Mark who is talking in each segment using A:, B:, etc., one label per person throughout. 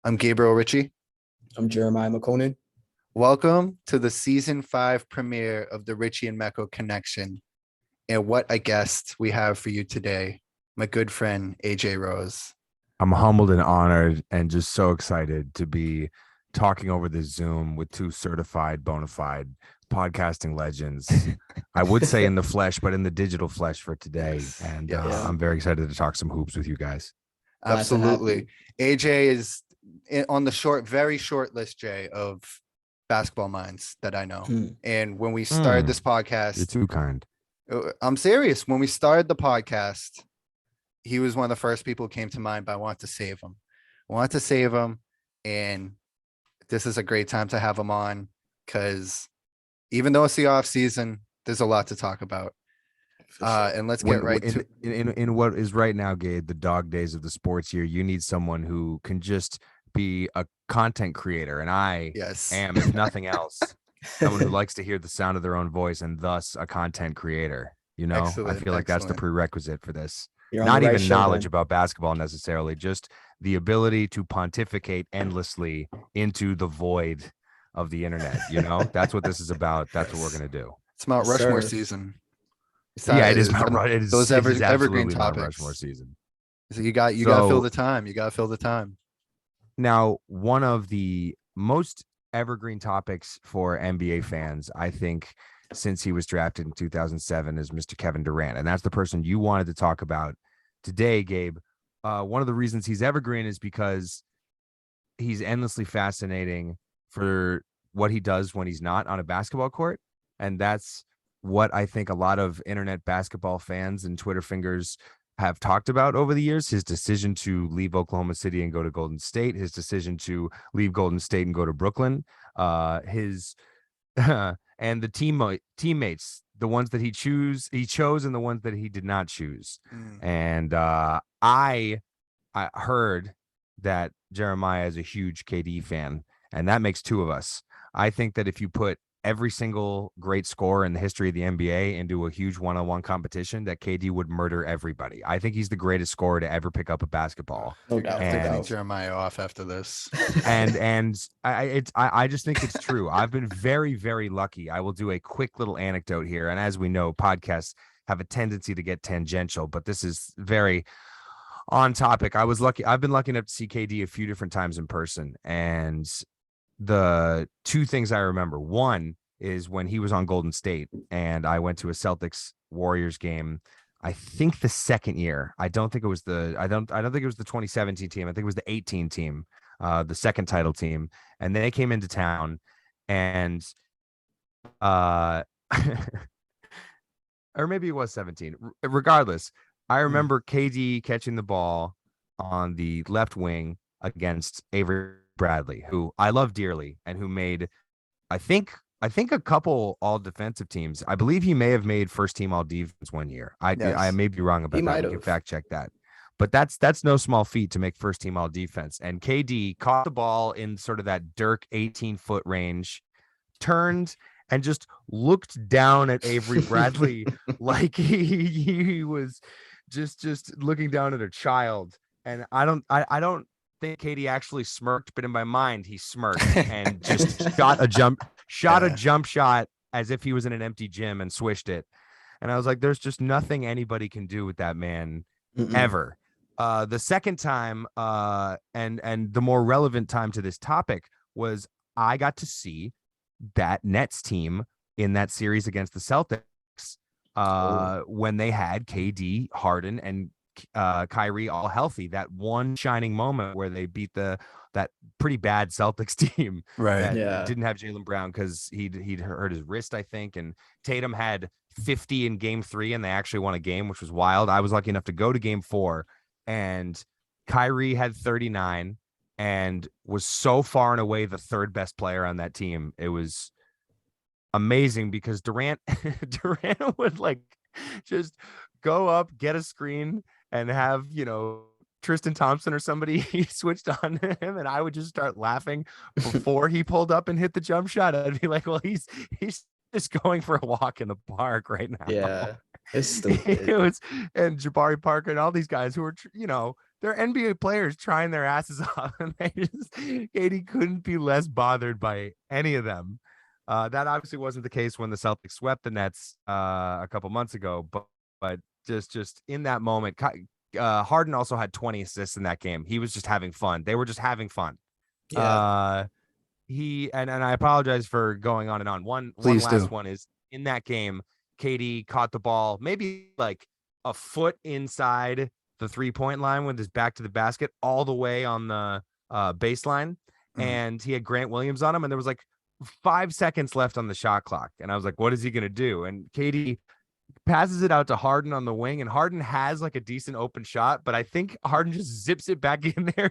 A: I'm Gabriel Ritchie.
B: I'm Jeremiah McConan.
A: Welcome to the season 5 premiere of the Ritchie and Mecco Connection. And what a guest we have for you today, my good friend AJ Rose.
C: I'm humbled and honored and just so excited to be talking over the Zoom with two certified bona fide podcasting legends. I would say in the flesh, but in the digital flesh for today. And I'm very excited to talk some hoops with you guys.
A: Absolutely. AJ is on the very short list, Jay, of basketball minds that I know. And when we started this podcast,
C: you're too kind.
A: I'm serious. When we started the podcast, he was one of the first people who came to mind, but I want to save him. And this is a great time to have him on because even though it's the off season, there's a lot to talk about. And let's get
C: in what is right now, Gabe, the dog days of the sports year. You need someone who can just be a content creator, and I am, if nothing else, someone who likes to hear the sound of their own voice, and thus a content creator. I feel like that's the prerequisite for this. Not even knowledge about basketball necessarily, just the ability to pontificate endlessly into the void of the internet. That's what this is about. That's what we're gonna do.
A: It's Mount Rushmore season.
C: It is Mount Rushmore.
A: Those evergreen topics.
C: Mount Rushmore season.
A: So you got to fill the time. You got to fill the time.
C: Now, one of the most evergreen topics for NBA fans, I think, since he was drafted in 2007, is Mr. Kevin Durant, and that's the person you wanted to talk about today, Gabe. One of the reasons he's evergreen is because he's endlessly fascinating for what he does when he's not on a basketball court, and that's what I think a lot of internet basketball fans and Twitter fingers have talked about over the years. His decision to leave Oklahoma City and go to Golden State, his decision to leave Golden State and go to Brooklyn, his and the teammates, the ones that he chose and the ones that he did not choose. And I heard that Jeremiah is a huge KD fan, and that makes two of us. I think that if you put every single great scorer in the history of the NBA into a huge one-on-one competition, that KD would murder everybody. I think he's the greatest scorer to ever pick up a basketball.
A: No doubt. Getting Jeremiah off after this.
C: and I just think it's true. I've been very, very lucky. I will do a quick little anecdote here. And as we know, podcasts have a tendency to get tangential, but this is very on topic. I've been lucky enough to see KD a few different times in person, and the two things I remember, one is when he was on Golden State and I went to a Celtics Warriors game. I think the second year. I don't think it was the 2017 team. I think it was the 18 team, the second title team. And they came into town, and or maybe it was 17. Regardless, I remember KD catching the ball on the left wing against Avery Bradley, who I love dearly, and who made, I think a couple all defensive teams. I believe he may have made first team all defense one year. I may be wrong about that. You can fact check that. But that's no small feat to make first team all defense. And KD caught the ball in sort of that Dirk 18-foot range, turned and just looked down at Avery Bradley like he was just looking down at a child. And I don't think KD actually smirked, but in my mind he smirked and just shot a jump shot as if he was in an empty gym and swished it. And I was like, there's just nothing anybody can do with that man ever. The second time, and the more relevant time to this topic, was I got to see that Nets team in that series against the Celtics when they had KD, Harden, and Kyrie all healthy. That one shining moment where they beat that pretty bad Celtics team, didn't have Jaylen Brown because he'd hurt his wrist, I think, and Tatum had 50 in game 3 and they actually won a game, which was wild. I was lucky enough to go to game 4, and Kyrie had 39 and was so far and away the third best player on that team. It was amazing because Durant would like just go up, get a screen, and have, Tristan Thompson or somebody switched on him, and I would just start laughing before he pulled up and hit the jump shot. I'd be like, well, he's just going for a walk in the park right now.
B: Yeah, it's stupid.
C: And Jabari Parker and all these guys who were, they're NBA players trying their asses off, and KD couldn't be less bothered by any of them. That obviously wasn't the case when the Celtics swept the Nets a couple months ago, but just in that moment, Harden also had 20 assists in that game. He was just having fun. They were just having fun.
B: Yeah.
C: He and I apologize for going on and on. One
A: Please
C: last
A: do.
C: one is in that game, KD caught the ball maybe like a foot inside the 3-point line with his back to the basket, all the way on the baseline, and he had Grant Williams on him, and there was like 5 seconds left on the shot clock, and I was like, what is he gonna do? And KD passes it out to Harden on the wing, and Harden has like a decent open shot, but I think Harden just zips it back in there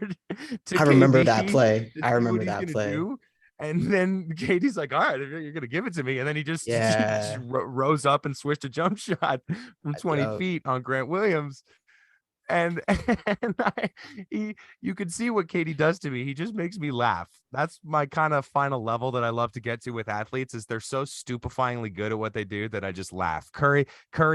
C: to
B: I remember
C: KD
B: that play.
C: to
B: I
C: see
B: remember
C: what he's
B: that
C: gonna
B: play.
C: do. And then KD's like, all right, you're gonna give it to me. And then he just,
B: Yeah.
C: rose up and swished a jump shot from 20
B: Yo,
C: feet on Grant Williams. And you could see what Katie does to me. He just makes me laugh. That's my kind of final level that I love to get to with athletes, is they're so stupefyingly good at what they do that I just laugh. Curry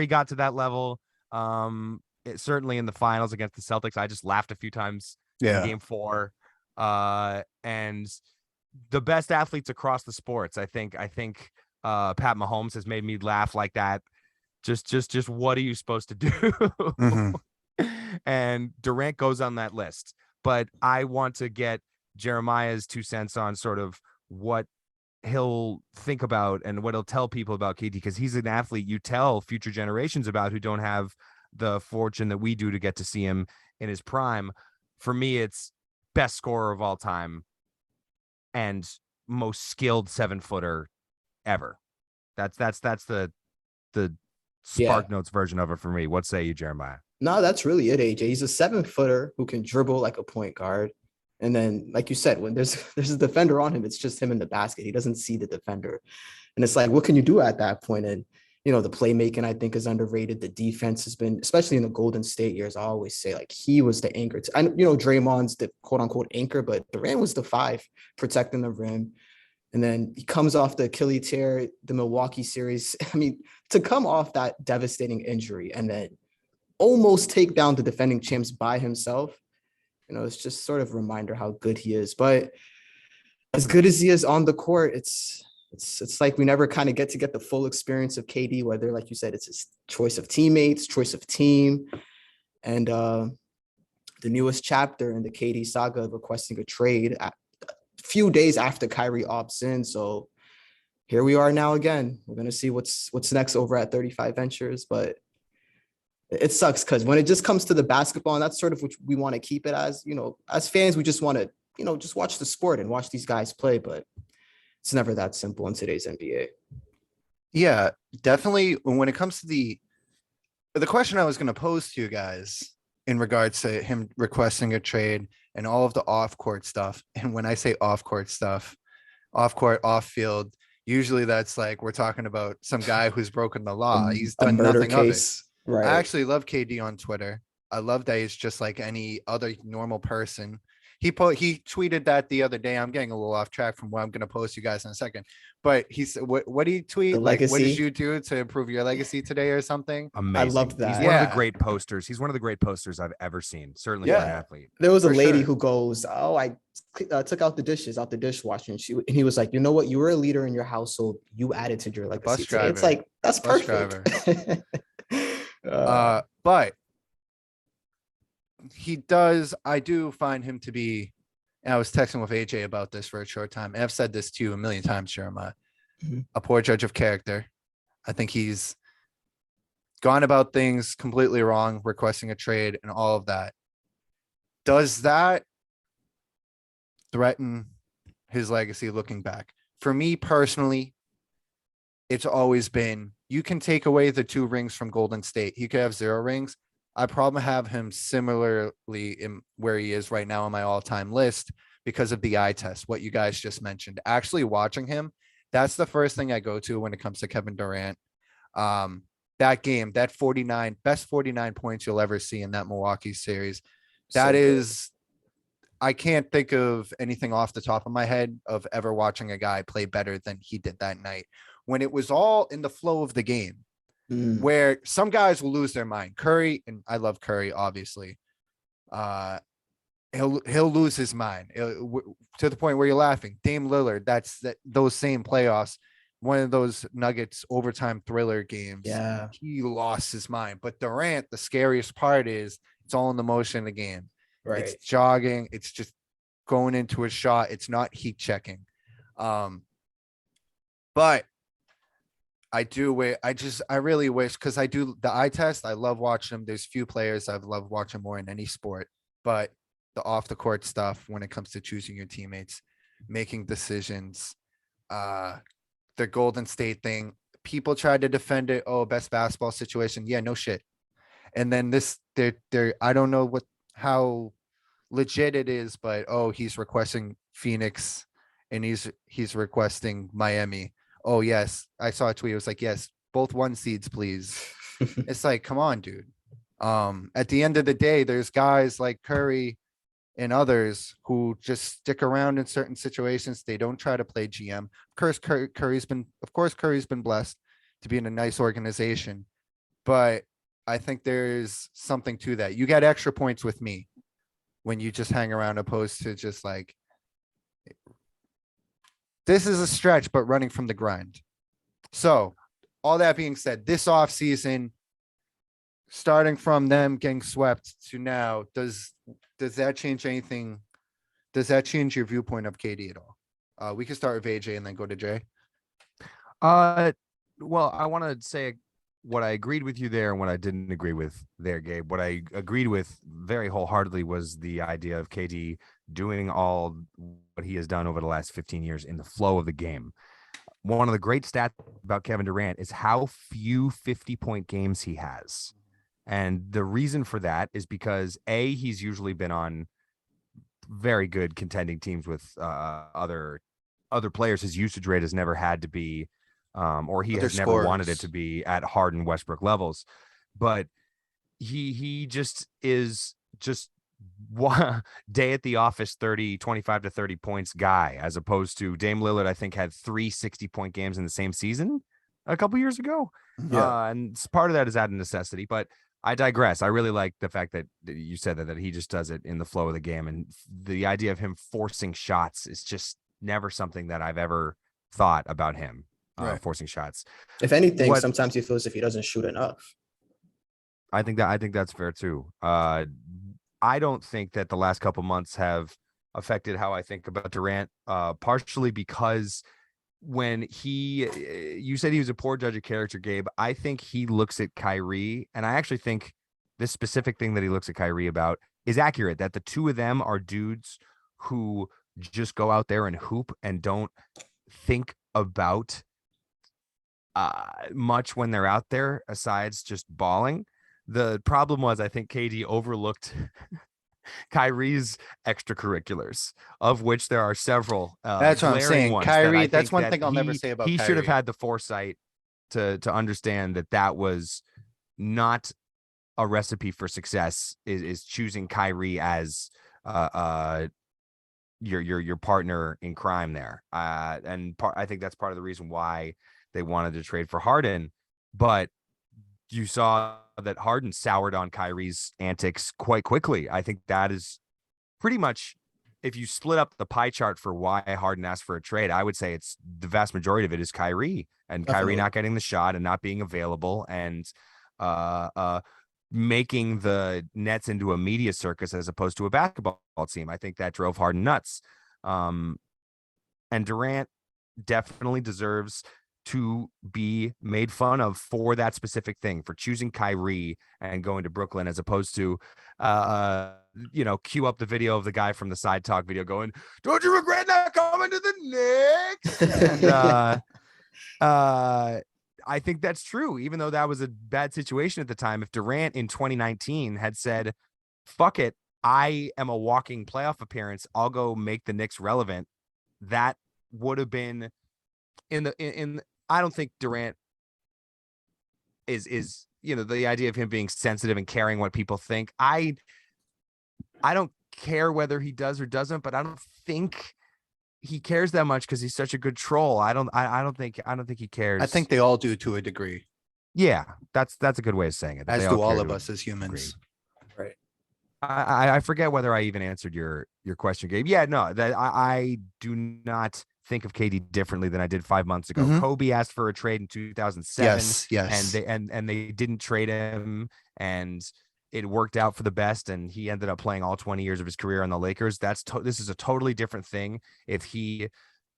C: got to that level. Certainly in the finals against the Celtics, I just laughed a few times in game 4. And the best athletes across the sports, I think Pat Mahomes has made me laugh like that. Just what are you supposed to do?
A: Mhm.
C: And Durant goes on that list, but I want to get Jeremiah's 2 cents on sort of what he'll think about and what he'll tell people about KD, because he's an athlete you tell future generations about who don't have the fortune that we do to get to see him in his prime. For me, it's best scorer of all time and most skilled 7-footer ever. That's the Spark Notes version of it for me. What say you, Jeremiah?
B: No, that's really it, AJ. He's a 7-footer who can dribble like a point guard. And then, like you said, when there's a defender on him, it's just him in the basket. He doesn't see the defender. And it's like, what can you do at that point? And, the playmaking, I think, is underrated. The defense has been, especially in the Golden State years, I always say, like, he was the anchor. Draymond's the quote-unquote anchor, but Durant was the 5 protecting the rim. And then he comes off the Achilles tear, the Milwaukee series. I mean, to come off that devastating injury and then almost take down the defending champs by himself, it's just sort of a reminder how good he is. But as good as he is on the court, it's like we never kind of get the full experience of KD, whether, like you said, it's his choice of teammates, choice of team, and the newest chapter in the KD saga of requesting a trade a few days after Kyrie opts in. So here we are now again. We're gonna see what's next over at 35 Ventures, but it sucks because when it just comes to the basketball, and that's sort of what we want to keep it as, as fans, we just want to, just watch the sport and watch these guys play, but it's never that simple in today's NBA.
A: Yeah, definitely. When it comes to the question I was going to pose to you guys in regards to him requesting a trade and all of the off-court stuff. And when I say off-court stuff, off-court, off-field, usually that's like we're talking about some guy who's broken the law. He's
B: A
A: done
B: murder
A: nothing of it.
B: case. Right.
A: I actually love KD on Twitter. I love that he's just like any other normal person. He tweeted that the other day. I'm getting a little off track from what I'm going to post you guys in a second. But he said, what did he tweet?
B: The
A: Like, what did
B: legacy.
A: you do to improve your legacy today or something?
C: Amazing.
B: I loved that.
C: He's one of
A: Yeah.
C: the great posters. He's one of the great posters I've ever seen. Certainly for an
A: Yeah.
C: athlete.
B: There was a
A: For
B: lady
A: sure.
B: who goes, "Oh, I took out the dishes out the dishwasher," and he was like, "You know what? You were a leader in your household. You added to your legacy."
A: bus
B: today." It's
A: driver.
B: like that's
A: Bus
B: perfect.
A: But he does. I do find him to be. And I was texting with AJ about this for a short time. And I've said this to you a million times, Jeremiah.
B: Mhm.
A: A poor judge of character. I think he's gone about things completely wrong, requesting a trade and all of that. Does that threaten his legacy looking back? For me personally, it's always been, you can take away the 2 rings from Golden State. He could have 0 rings. I probably have him similarly in where he is right now on my all-time list because of the eye test, what you guys just mentioned. Actually watching him, that's the first thing I go to when it comes to Kevin Durant. That game, that 49, best 49 points you'll ever see in that Milwaukee series. That is, I can't think of anything off the top of my head of ever watching a guy play better than he did that night. When it was all in the flow of the game, where some guys will lose their mind. Curry, and I love Curry, obviously. uh, he'll lose his mind to the point where you're laughing. Dame Lillard, those same playoffs, one of those Nuggets overtime thriller games.
B: Yeah.
A: He lost his mind. But Durant, the scariest part is it's all in the motion of the game.
B: Right.
A: It's jogging. It's just going into a shot. It's not heat checking. But I really wish, because I do the eye test. I love watching them. There's few players I've loved watching more in any sport, but the off the court stuff when it comes to choosing your teammates, making decisions, the Golden State thing, people tried to defend it. Oh, best basketball situation. Yeah, no shit. And then I don't know how legit it is, but oh, he's requesting Phoenix and he's requesting Miami. Oh yes, I saw a tweet. It was like, yes, both 1 seeds, please. It's like, come on, dude. At the end of the day, there's guys like Curry and others who just stick around in certain situations. They don't try to play GM. Of course, Curry's been blessed to be in a nice organization, but I think there's something to that. You get extra points with me when you just hang around, opposed to just like, this is a stretch, but running from the grind. So all that being said, this offseason, starting from them getting swept to now, does that change anything? Does that change your viewpoint of KD at all? We can start with AJ and then go to Jay.
C: Well, I want to say what I agreed with you there and what I didn't agree with there, Gabe. What I agreed with very wholeheartedly was the idea of KD doing all what he has done over the last 15 years in the flow of the game. One of the great stats about Kevin Durant is how few 50-point games he has. And the reason for that is because he's usually been on very good contending teams with other players. His usage rate has never had to be, or he has never wanted it to be at Harden, Westbrook levels. But he just is just one day at the office 25 to 30 points guy, as opposed to Dame Lillard. I think had 3 60-point games in the same season a couple years ago.
B: Yeah.
C: And part of that is out of necessity, but I digress. I really like the fact that you said that he just does it in the flow of the game, and the idea of him forcing shots is just never something that I've ever thought about him. Forcing shots.
B: If anything, sometimes he feels if he doesn't shoot enough.
C: I think that's fair too. I don't think that the last couple months have affected how I think about Durant, partially because when you said he was a poor judge of character, Gabe, I think he looks at Kyrie, and I actually think this specific thing that he looks at Kyrie about is accurate, that the two of them are dudes who just go out there and hoop and don't think about much when they're out there asides just balling. The problem was, I think KD overlooked Kyrie's extracurriculars, of which there are several.
A: That's what I'm saying. Kyrie, that's one thing I'll never say about
C: He
A: Kyrie.
C: should have had the foresight to understand that was not a recipe for success, is choosing Kyrie as your partner in crime there. I think that's part of the reason why they wanted to trade for Harden. But you saw that Harden soured on Kyrie's antics quite quickly. I think that is pretty much, if you split up the pie chart for why Harden asked for a trade, I would say it's the vast majority of it is Kyrie, and Kyrie not getting the shot and not being available, and making the Nets into a media circus as opposed to a basketball team. I think that drove Harden nuts. And Durant definitely deserves to be made fun of for that specific thing, for choosing Kyrie and going to Brooklyn, as opposed to, cue up the video of the guy from the Side Talk video going, "Don't you regret not coming to the Knicks?" And I think that's true, even though that was a bad situation at the time. If Durant in 2019 had said, "Fuck it, I am a walking playoff appearance, I'll go make the Knicks relevant," that would have been I don't think Durant is the idea of him being sensitive and caring what people think. I don't care whether he does or doesn't, but I don't think he cares that much because he's such a good troll. I don't think he cares.
A: I think they all do to a degree.
C: Yeah, that's a good way of saying it.
A: As do all of us as humans.
B: Right.
C: I forget whether I even answered your question, Gabe. Yeah, no, that I do not think of KD differently than I did 5 months ago.
A: Mhm.
C: Kobe asked for a trade in 2007,
A: Yes,
C: and
A: yes.
C: they didn't trade him, and it worked out for the best, and he ended up playing all 20 years of his career on the Lakers. This is a totally different thing if he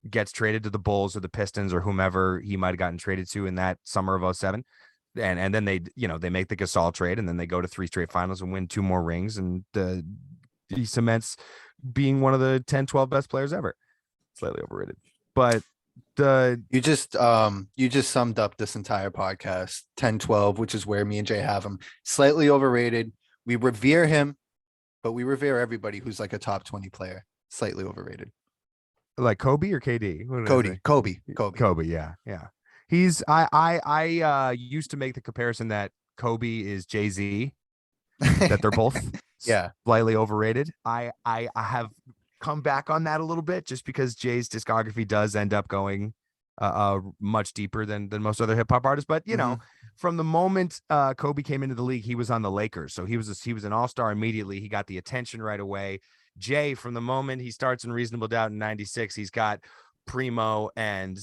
C: gets traded to the Bulls or the Pistons or whomever he might have gotten traded to in that summer of '07. And then they make the Gasol trade, and then they go to 3 straight finals and win 2 more rings, and he cements being one of the 10, 12 best players ever. Slightly overrated, but the
A: You just summed up this entire podcast. 10-12, which is where me and Jay have him. Slightly overrated. We revere him, but we revere everybody who's like a top 20 player. Slightly overrated.
C: like Kobe or KD. What did I say?
A: Kobe.
C: Yeah. He's I used to make the comparison that Kobe is Jay-Z, that they're both
A: Yeah.
C: slightly overrated. I have come back on that a little bit just because Jay's discography does end up going much deeper than most other hip hop artists. But you know, from the moment Kobe came into the league, he was on the Lakers, so he was an all-star immediately. He got the attention right away. Jay, from the moment he starts in Reasonable Doubt in '96, he's got Primo and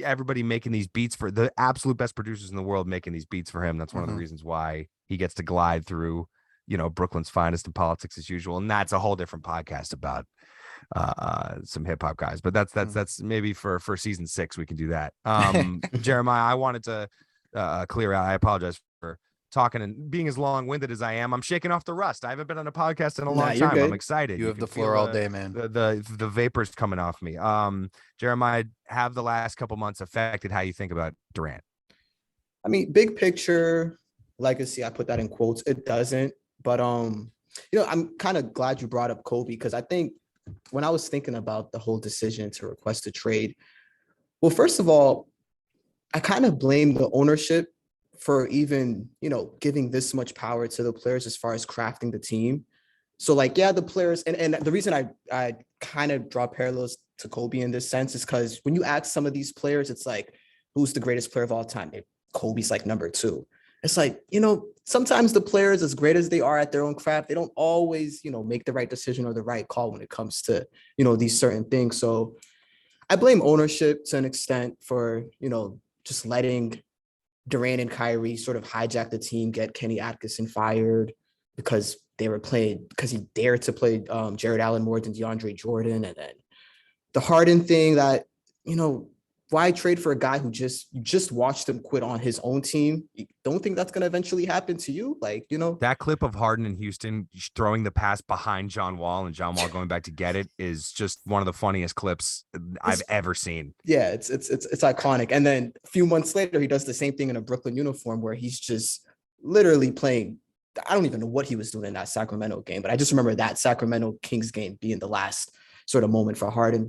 C: everybody making these beats for the absolute best producers in the world, making these beats for him. That's one of the reasons why he gets to glide through, you know, Brooklyn's finest and politics as usual. And that's a whole different podcast about some hip hop guys, but that's maybe for season 6 we can do that. Jeremiah, I wanted to clear out. I apologize for talking and being as long-winded as I am. I'm shaking off the rust. I haven't been on a podcast in a long
B: you're
C: time.
B: good.
C: I'm excited.
A: You have the floor all day, man.
C: The vapors coming off me. Jeremiah, have the last couple months affected how you think about Durant?
B: I mean, big picture legacy, I put that in quotes. It doesn't, but you know, I'm kind of glad you brought up Kobe, because I think when I was thinking about the whole decision to request a trade, well, first of all, I kind of blame the ownership for even, you know, giving this much power to the players as far as crafting the team. So like, yeah, the players, and the reason I kind of draw parallels to Kobe in this sense is because when you ask some of these players, it's like, who's the greatest player of all time? Kobe's like number 2. It's like, you know, sometimes the players, as great as they are at their own craft, they don't always, you know, make the right decision or the right call when it comes to, you know, these certain things. So I blame ownership to an extent for, you know, just letting Durant and Kyrie sort of hijack the team, get Kenny Atkinson fired because he dared to play Jared Allen more than DeAndre Jordan. And then the Harden thing that, you know, why trade for a guy who you just watched him quit on his own team? You don't think that's going to eventually happen to you? Like, you know,
C: that clip of Harden in Houston throwing the pass behind John Wall and John Wall going back to get it is just one of the funniest clips I've ever seen.
B: Yeah, it's iconic. And then a few months later, he does the same thing in a Brooklyn uniform where he's just literally playing. I don't even know what he was doing in that Sacramento game, but I just remember that Sacramento Kings game being the last sort of moment for Harden.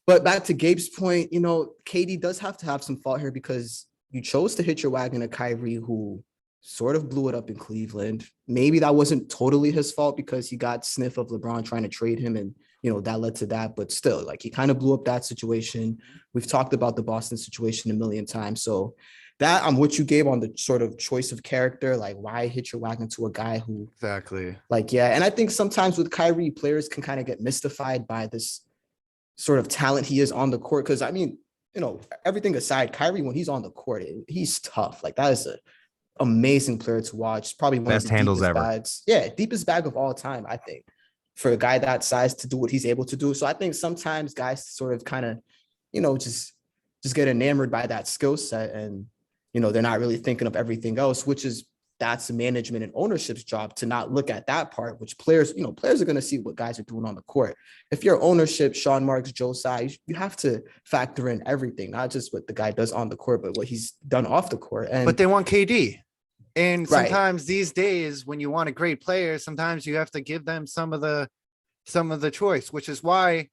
B: But back to Gabe's point, you know, KD does have to have some fault here because you chose to hit your wagon to Kyrie, who sort of blew it up in Cleveland. Maybe that wasn't totally his fault because he got sniff of LeBron trying to trade him, and, you know, that led to that. But still, like, he kind of blew up that situation. We've talked about the Boston situation a million times. So that I'm with you, Gabe, on the sort of choice of character, like why hit your wagon to a guy who
A: Exactly.
B: like, yeah. And I think sometimes with Kyrie, players can kind of get mystified by this sort of talent he is on the court. Because I mean, you know, everything aside, Kyrie, when he's on the court, he's tough. Like, that is an amazing player to watch. Probably one
C: Best
B: of the
C: handles
B: deepest
C: ever.
B: bags. Yeah, deepest bag of all time, I think, for a guy that size to do what he's able to do. So I think sometimes guys sort of kind of, you know, just get enamored by that skill set, and, you know, they're not really thinking of everything else, that's management and ownership's job to not look at that part, which players are going to see what guys are doing on the court. If you're ownership, Sean Marks, Joe Tsai, you have to factor in everything, not just what the guy does on the court, but what he's done off the court.
A: But they want KD. And
B: Right.
A: sometimes these days, when you want a great player, sometimes you have to give them some of the choice, which is why,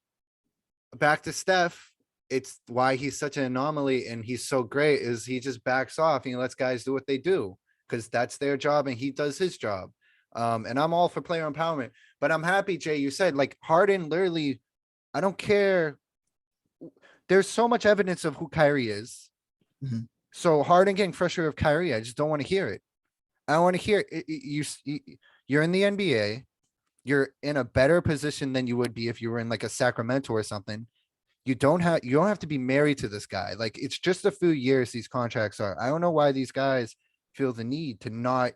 A: back to Steph, it's why he's such an anomaly and he's so great, is he just backs off and he lets guys do what they do, because that's their job and he does his job. And I'm all for player empowerment, but I'm happy, Jay, you said, like, Harden literally, I don't care. There's so much evidence of who Kyrie is.
B: Mhm.
A: So Harden getting frustrated with Kyrie, I just don't want to hear it. I want to hear it. you're in the NBA. You're in a better position than you would be if you were in like a Sacramento or something. You don't have to be married to this guy. Like it's just a few years these contracts are. I don't know why these guys feel the need to not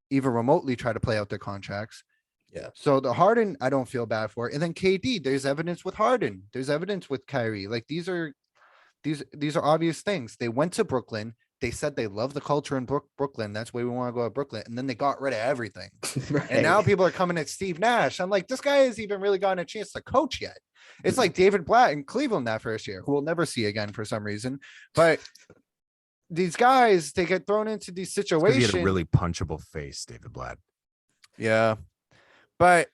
A: even remotely try to play out their contracts.
B: Yeah.
A: So the Harden, I don't feel bad for. And then KD, there's evidence with Harden. There's evidence with Kyrie. Like these are obvious things. They went to Brooklyn. They said they love the culture in Brooklyn. That's why we want to go to Brooklyn. And then they got rid of everything.
B: Right.
A: And now people are coming at Steve Nash. I'm like, this guy hasn't even really gotten a chance to coach yet. It's like David Blatt in Cleveland that first year, who we'll never see again for some reason. But these guys, they get thrown into these
C: He
A: situations.
C: had a really punchable face, David Blatt.
A: Yeah. But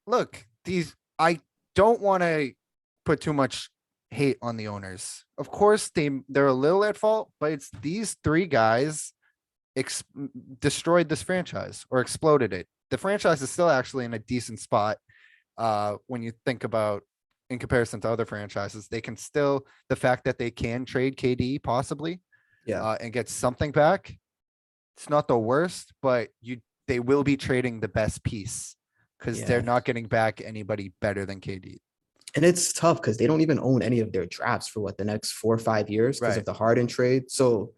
A: look, I don't want to put too much hate on the owners. Of course, they're a little at fault, but it's these three guys destroyed this franchise or exploded it. The franchise is still actually in a decent spot. When you think about in comparison to other franchises, they can still, the fact that they can trade KD possibly, and get something back. It's not the worst, but they will be trading the best piece because they're not getting back anybody better than KD.
B: And it's tough because they don't even own any of their drafts for the next 4 or 5 years because of the Harden trade. So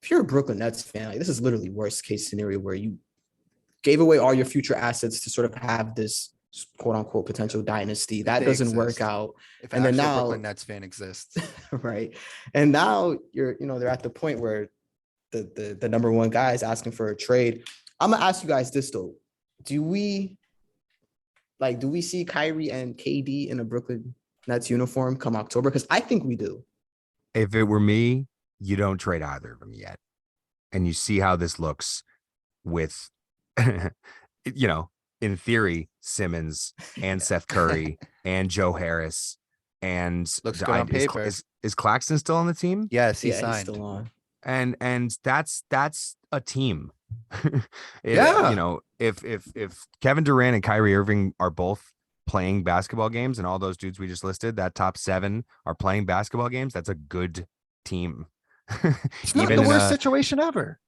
B: if you're a Brooklyn Nets fan, like, this is literally worst case scenario where you gave away all your future assets to sort of have this quote unquote potential dynasty that doesn't work out.
A: If
B: and then now
A: Brooklyn Nets fan exists,
B: right? And now they're at the point where the number one guy is asking for a trade. I'm gonna ask you guys this though: do we see Kyrie and KD in a Brooklyn Nets uniform come October? Because I think we do.
C: If it were me, you don't trade either of them yet, and you see how this looks with, in theory, Simmons and Seth Curry and Joe Harris and
A: looks good on paper.
C: Is Claxton still on the team?
A: Yes, he's
B: He's
A: signed.
B: still on.
C: And that's a team.
A: Yeah.
C: If Kevin Durant and Kyrie Irving are both playing basketball games and all those dudes we just listed, that top 7 are playing basketball games, that's a good team.
A: It's not the worst situation ever.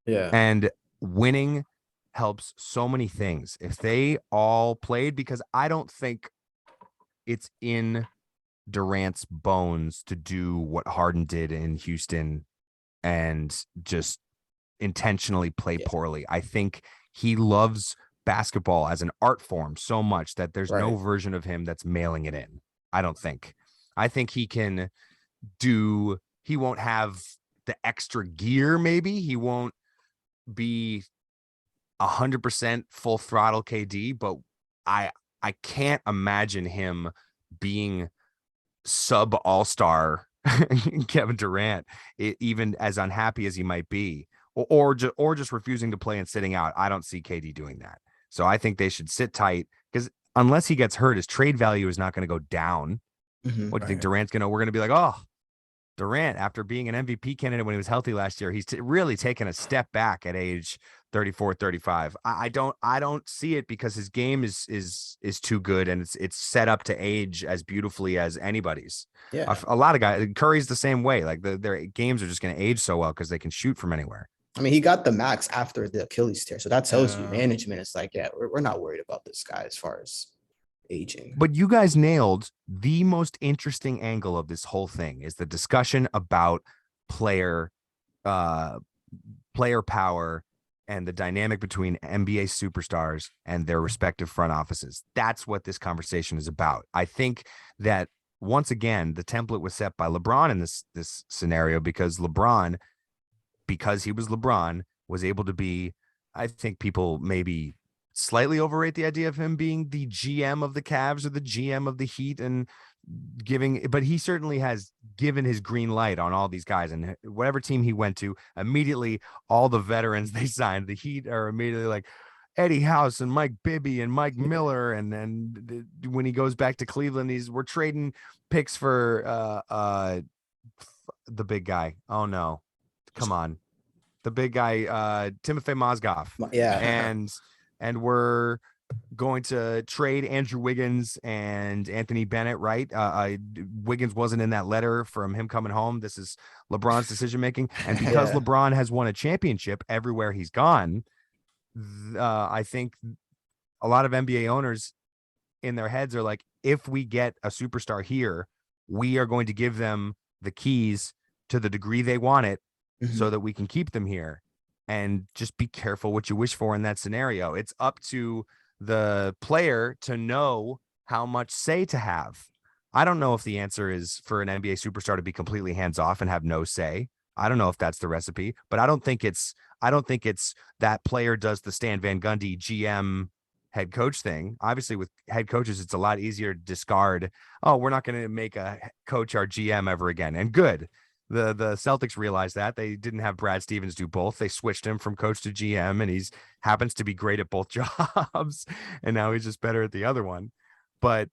B: Yeah.
C: And winning helps so many things. If they all played, because I don't think it's in Durant's bones to do what Harden did in Houston and just intentionally play poorly. I think he loves basketball as an art form so much that there's no version of him that's mailing it in. I think he can he won't have the extra gear. Maybe he won't be 100% full throttle KD, but I can't imagine him being sub all-star Kevin Durant, even as unhappy as he might be, or just refusing to play and sitting out. I don't see KD doing that. So I think they should sit tight, because unless he gets hurt, his trade value is not going to go down.
B: Mm-hmm.
C: What do you think Durant's we're going to be like, oh, Durant, after being an MVP candidate when he was healthy last year, he's really taken a step back at age 34, 35. I don't see it, because his game is too good, and it's set up to age as beautifully as anybody's.
B: Yeah.
C: A lot of guys, Curry's the same way. Like their games are just going to age so well because they can shoot from anywhere.
B: I mean, he got the max after the Achilles tear. So that tells you management is like, we're not worried about this guy as far as aging.
C: But you guys nailed the most interesting angle of this whole thing, is the discussion about player power and the dynamic between NBA superstars and their respective front offices. That's what this conversation is about. I think that once again, the template was set by LeBron in this scenario, because LeBron, because he was LeBron, was able to be, I think people maybe slightly overrate the idea of him being the GM of the Cavs or the GM of the Heat, and but he certainly has given his green light on all these guys, and whatever team he went to, immediately all the veterans they signed, the Heat are immediately like Eddie House and Mike Bibby and Mike Miller. And then when he goes back to Cleveland, we're trading picks for the big guy. Oh no, come on. The big guy, Timofey Mozgov.
B: Yeah.
C: And we're going to trade Andrew Wiggins and Anthony Bennett, right? Wiggins wasn't in that letter from him coming home. This is LeBron's decision making. And because LeBron has won a championship everywhere he's gone, I think a lot of NBA owners in their heads are like, if we get a superstar here, we are going to give them the keys to the degree they want it so that we can keep them here. And just be careful what you wish for in that scenario. It's up to the player to know how much say to have. I don't know if the answer is for an NBA superstar to be completely hands off and have no say. I don't know if that's the recipe, but I don't think it's that player does the Stan Van Gundy GM head coach thing. Obviously with head coaches, it's a lot easier to discard. Oh, we're not going to make a coach our GM ever again. And good. The Celtics realized that they didn't have Brad Stevens do both. They switched him from coach to GM, and he's happens to be great at both jobs. And now he's just better at the other one. But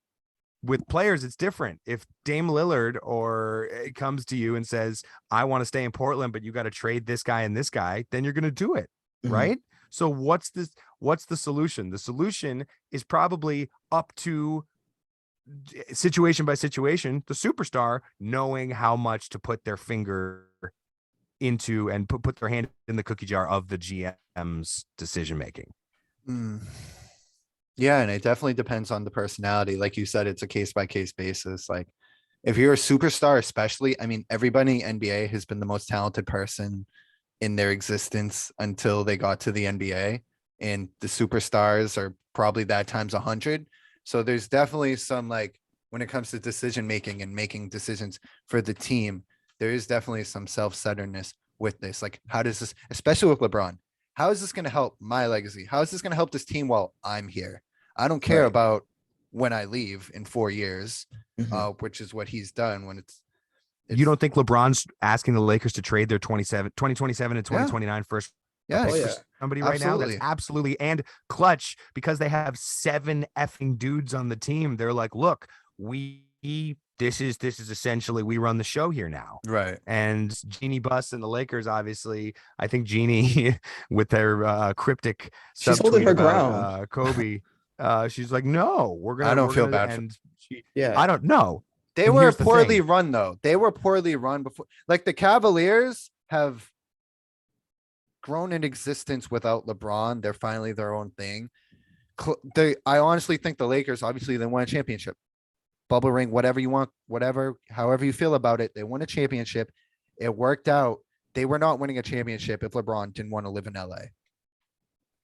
C: with players, it's different. If Dame Lillard or it comes to you and says, I want to stay in Portland, but you got to trade this guy and this guy, then you're going to do it. Right. So what's the solution? The solution is probably up to situation by situation, the superstar knowing how much to put their finger into and put their hand in the cookie jar of the GM's decision making.
A: Yeah, and it definitely depends on the personality. Like you said, it's a case by case basis. Like if you're a superstar, especially, I mean, everybody in NBA has been the most talented person in their existence until they got to the NBA, and the superstars are probably that times 100. So there's definitely some, like, when it comes to decision making and making decisions for the team, there is definitely some self-centeredness with this. Like, how does this, especially with LeBron, how is this going to help my legacy? How is this going to help this team while I'm here? I don't care about when I leave in 4 years, which is what he's done when it's
C: you don't think LeBron's asking the Lakers to trade their 2027 and 2029 first
A: yeah,
C: for somebody right now? That's absolutely. And clutch, because they have 7 effing dudes on the team. They're like, look, this is essentially, we run the show here now.
A: Right.
C: And Jeannie Buss and the Lakers, obviously, I think Jeannie with their cryptic,
B: she's holding her
C: about,
B: ground.
C: Kobe. She's like, no,
A: I don't feel bad.
C: I don't know.
A: They were poorly run, though. They were poorly run before. Like the Cavaliers have grown in existence without LeBron. They're finally their own thing. I honestly think the Lakers, obviously, they won a championship. Bubble ring, whatever you want, however you feel about it. They won a championship. It worked out. They were not winning a championship if LeBron didn't want to live in LA.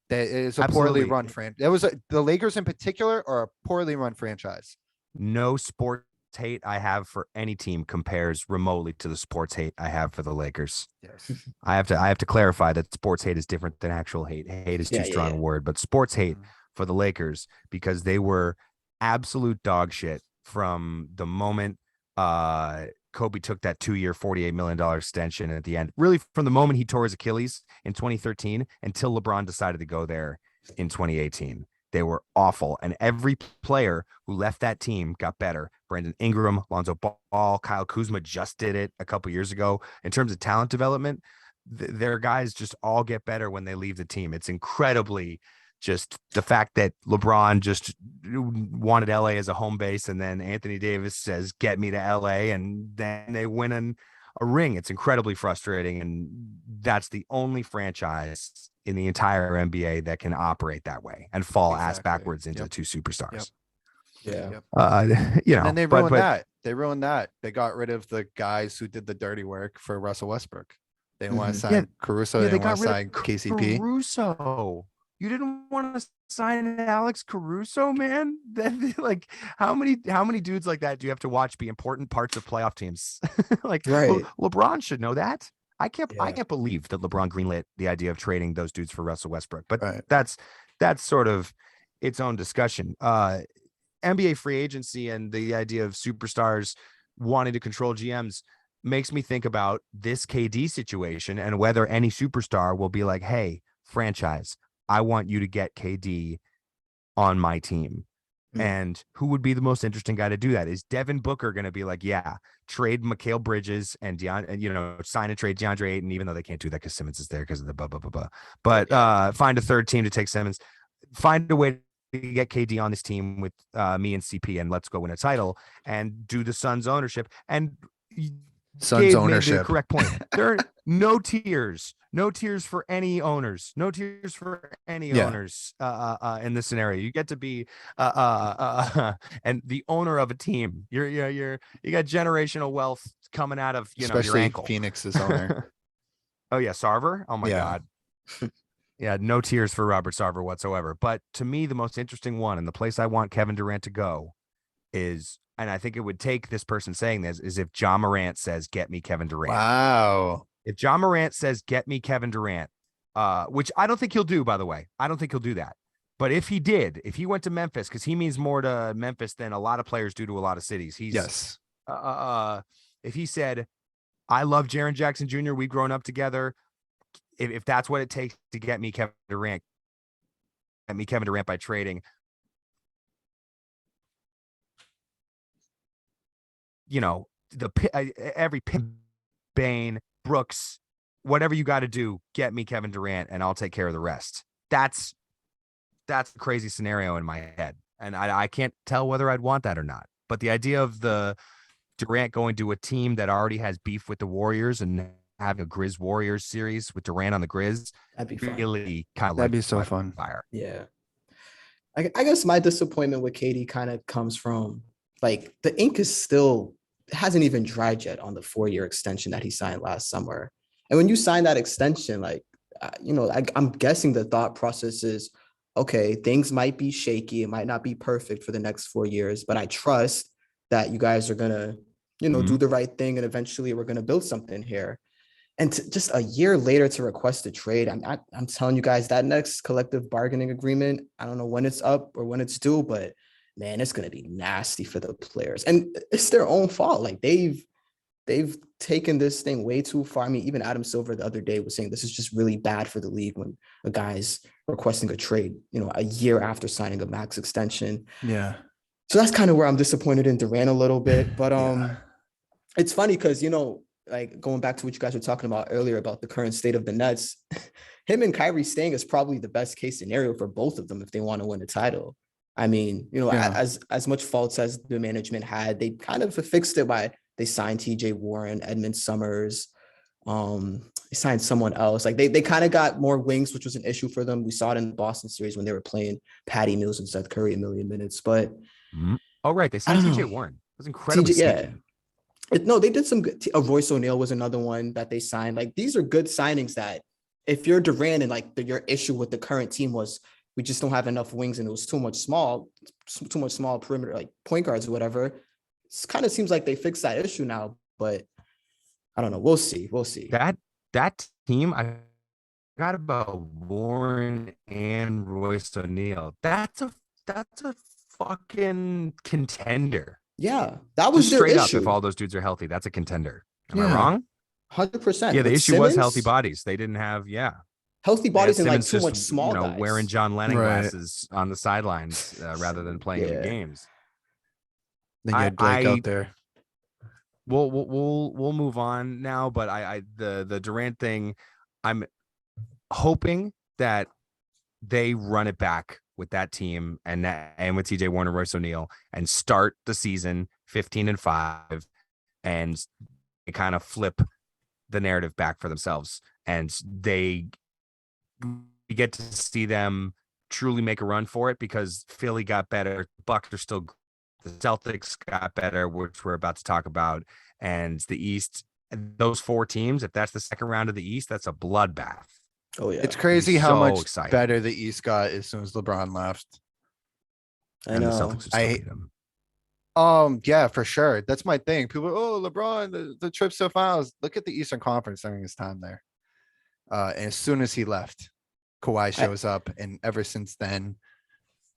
A: That is a poorly run franchise. The Lakers in particular are a poorly run franchise.
C: No sports hate I have for any team compares remotely to the sports hate I have for the Lakers.
A: Yes.
C: I have to clarify that sports hate is different than actual hate. Hate is too strong a word, but sports hate for the Lakers, because they were absolute dog shit from the moment Kobe took that 2-year, $48 million extension at the end. Really, from the moment he tore his Achilles in 2013 until LeBron decided to go there in 2018. They were awful. And every player who left that team got better. Brandon Ingram, Lonzo Ball, Kyle Kuzma just did it a couple years ago. In terms of talent development, their guys just all get better when they leave the team. It's incredibly just the fact that LeBron just wanted LA as a home base, and then Anthony Davis says, get me to LA, and then they win a ring. It's incredibly frustrating. And that's the only franchise in the entire NBA that can operate that way and fall ass backwards into the 2 superstars.
B: Yep.
C: You know,
A: and then they ruined that. They ruined that. They got rid of the guys who did the dirty work for Russell Westbrook. They didn't want to sign Caruso. They didn't want to sign KCP.
C: Caruso. You didn't want to sign Alex Caruso, man? Like, how many dudes like that do you have to watch be important parts of playoff teams? Like, LeBron should know that. I can't believe that LeBron greenlit the idea of trading those dudes for Russell Westbrook, but that's sort of its own discussion. NBA free agency and the idea of superstars wanting to control GMs makes me think about this KD situation and whether any superstar will be like, hey, franchise, I want you to get KD on my team. And who would be the most interesting guy to do that? Is Devin Booker going to be like, yeah, trade Mikal Bridges and sign and trade DeAndre Ayton, even though they can't do that because Simmons is there because of the blah, blah, blah, blah. But find a third team to take Simmons, find a way to get KD on this team with me and CP, and let's go win a title and do the Suns ownership. And
A: Suns ownership.
C: Correct point. no tears, no tears for any owners, no tears for any
A: Yeah.
C: owners in this scenario. You get to be and the owner of a team. You got generational wealth coming out of your
A: Especially
C: ankle.
A: Phoenix's owner.
C: Oh yeah, Sarver. Oh my
A: Yeah.
C: god. Yeah, no tears for Robert Sarver whatsoever. But to me, the most interesting one and the place I want Kevin Durant to go is, and I think it would take this person saying this, is if John Morant says, "Get me Kevin Durant."
A: Wow.
C: If John Morant says, "Get me Kevin Durant," which I don't think he'll do, by the way. I don't think he'll do that. But if he did, if he went to Memphis, because he means more to Memphis than a lot of players do to a lot of cities. He's
A: Yes.
C: if he said, "I love Jaren Jackson Jr. We've grown up together. If that's what it takes to get me Kevin Durant by trading, every Bane, Brooks, whatever you got to do, get me Kevin Durant, and I'll take care of the rest." That's a crazy scenario in my head, and I can't tell whether I'd want that or not. But the idea of the Durant going to a team that already has beef with the Warriors and having a Grizz Warriors series with Durant on the Grizz,
B: That'd be fun.
C: really kind of
A: That'd
C: like
A: be so fun.
C: fire.
B: Yeah. I guess my disappointment with KD kind of comes from like the ink is still hasn't even dried yet on the 4-year extension that he signed last summer. And when you sign that extension, like, I'm guessing the thought process is, okay, things might be shaky. It might not be perfect for the next 4 years, but I trust that you guys are going to, do the right thing. And eventually we're going to build something here. And just a year later to request a trade, I'm telling you guys that next collective bargaining agreement, I don't know when it's up or when it's due, but man, it's going to be nasty for the players. And it's their own fault. Like they've taken this thing way too far. I mean, even Adam Silver the other day was saying this is just really bad for the league when a guy's requesting a trade, a year after signing a max extension.
A: Yeah.
B: So that's kind of where I'm disappointed in Durant a little bit. But
A: Yeah.
B: It's funny because, like going back to what you guys were talking about earlier about the current state of the Nets, him and Kyrie staying is probably the best case scenario for both of them if they want to win the title. I mean,
A: Yeah.
B: as much faults as the management had, they kind of fixed it by they signed TJ Warren, Edmund Summers. They signed someone else. Like they kind of got more wings, which was an issue for them. We saw it in the Boston series when they were playing Patty Mills and Seth Curry a million minutes. But
C: oh right, they
B: I
C: signed
B: don't
C: TJ
B: know.
C: Warren. It was incredibly sneaky.
B: No, they did some good. Royce O'Neal was another one that they signed. Like these are good signings that if you're Durant and like your issue with the current team was we just don't have enough wings and it was too much small perimeter, like point guards or whatever. It kind of seems like they fixed that issue now, but I don't know. We'll see.
C: That team, I forgot about Warren and Royce O'Neal. That's a fucking contender.
B: Yeah, that was
C: Just
B: their
C: straight
B: issue.
C: up. If all those dudes are healthy, that's a contender. Am I
A: Yeah.
C: wrong?
B: 100%.
C: Yeah, the
B: With
C: issue was
B: Simmons,
C: healthy bodies. They didn't have,
B: healthy
C: they had
B: bodies and like
C: Simmons
B: too
C: just,
B: much small guys.
C: wearing John Lennon
A: Right.
C: glasses on the sidelines rather than playing in the
B: Yeah.
C: games.
A: Then you had Blake out there.
C: We'll move on now, but the Durant thing, I'm hoping that they run it back with that team and with TJ Warren and Royce O'Neal and start the season 15-5 and they kind of flip the narrative back for themselves and we get to see them truly make a run for it because Philly got better, Bucks are still, the Celtics got better, which we're about to talk about, and the East, those 4 teams, if that's the second round of the East, that's a bloodbath.
B: Oh yeah,
A: It's crazy how
C: so
A: much
C: exciting.
A: better the East got as soon as LeBron left.
B: I
C: And
B: know.
C: the Celtics would still beat them.
A: Yeah, for sure. That's my thing. People, LeBron, the trips to finals. Look at the Eastern Conference during his time there. And as soon as he left, Kawhi shows up, and ever since then,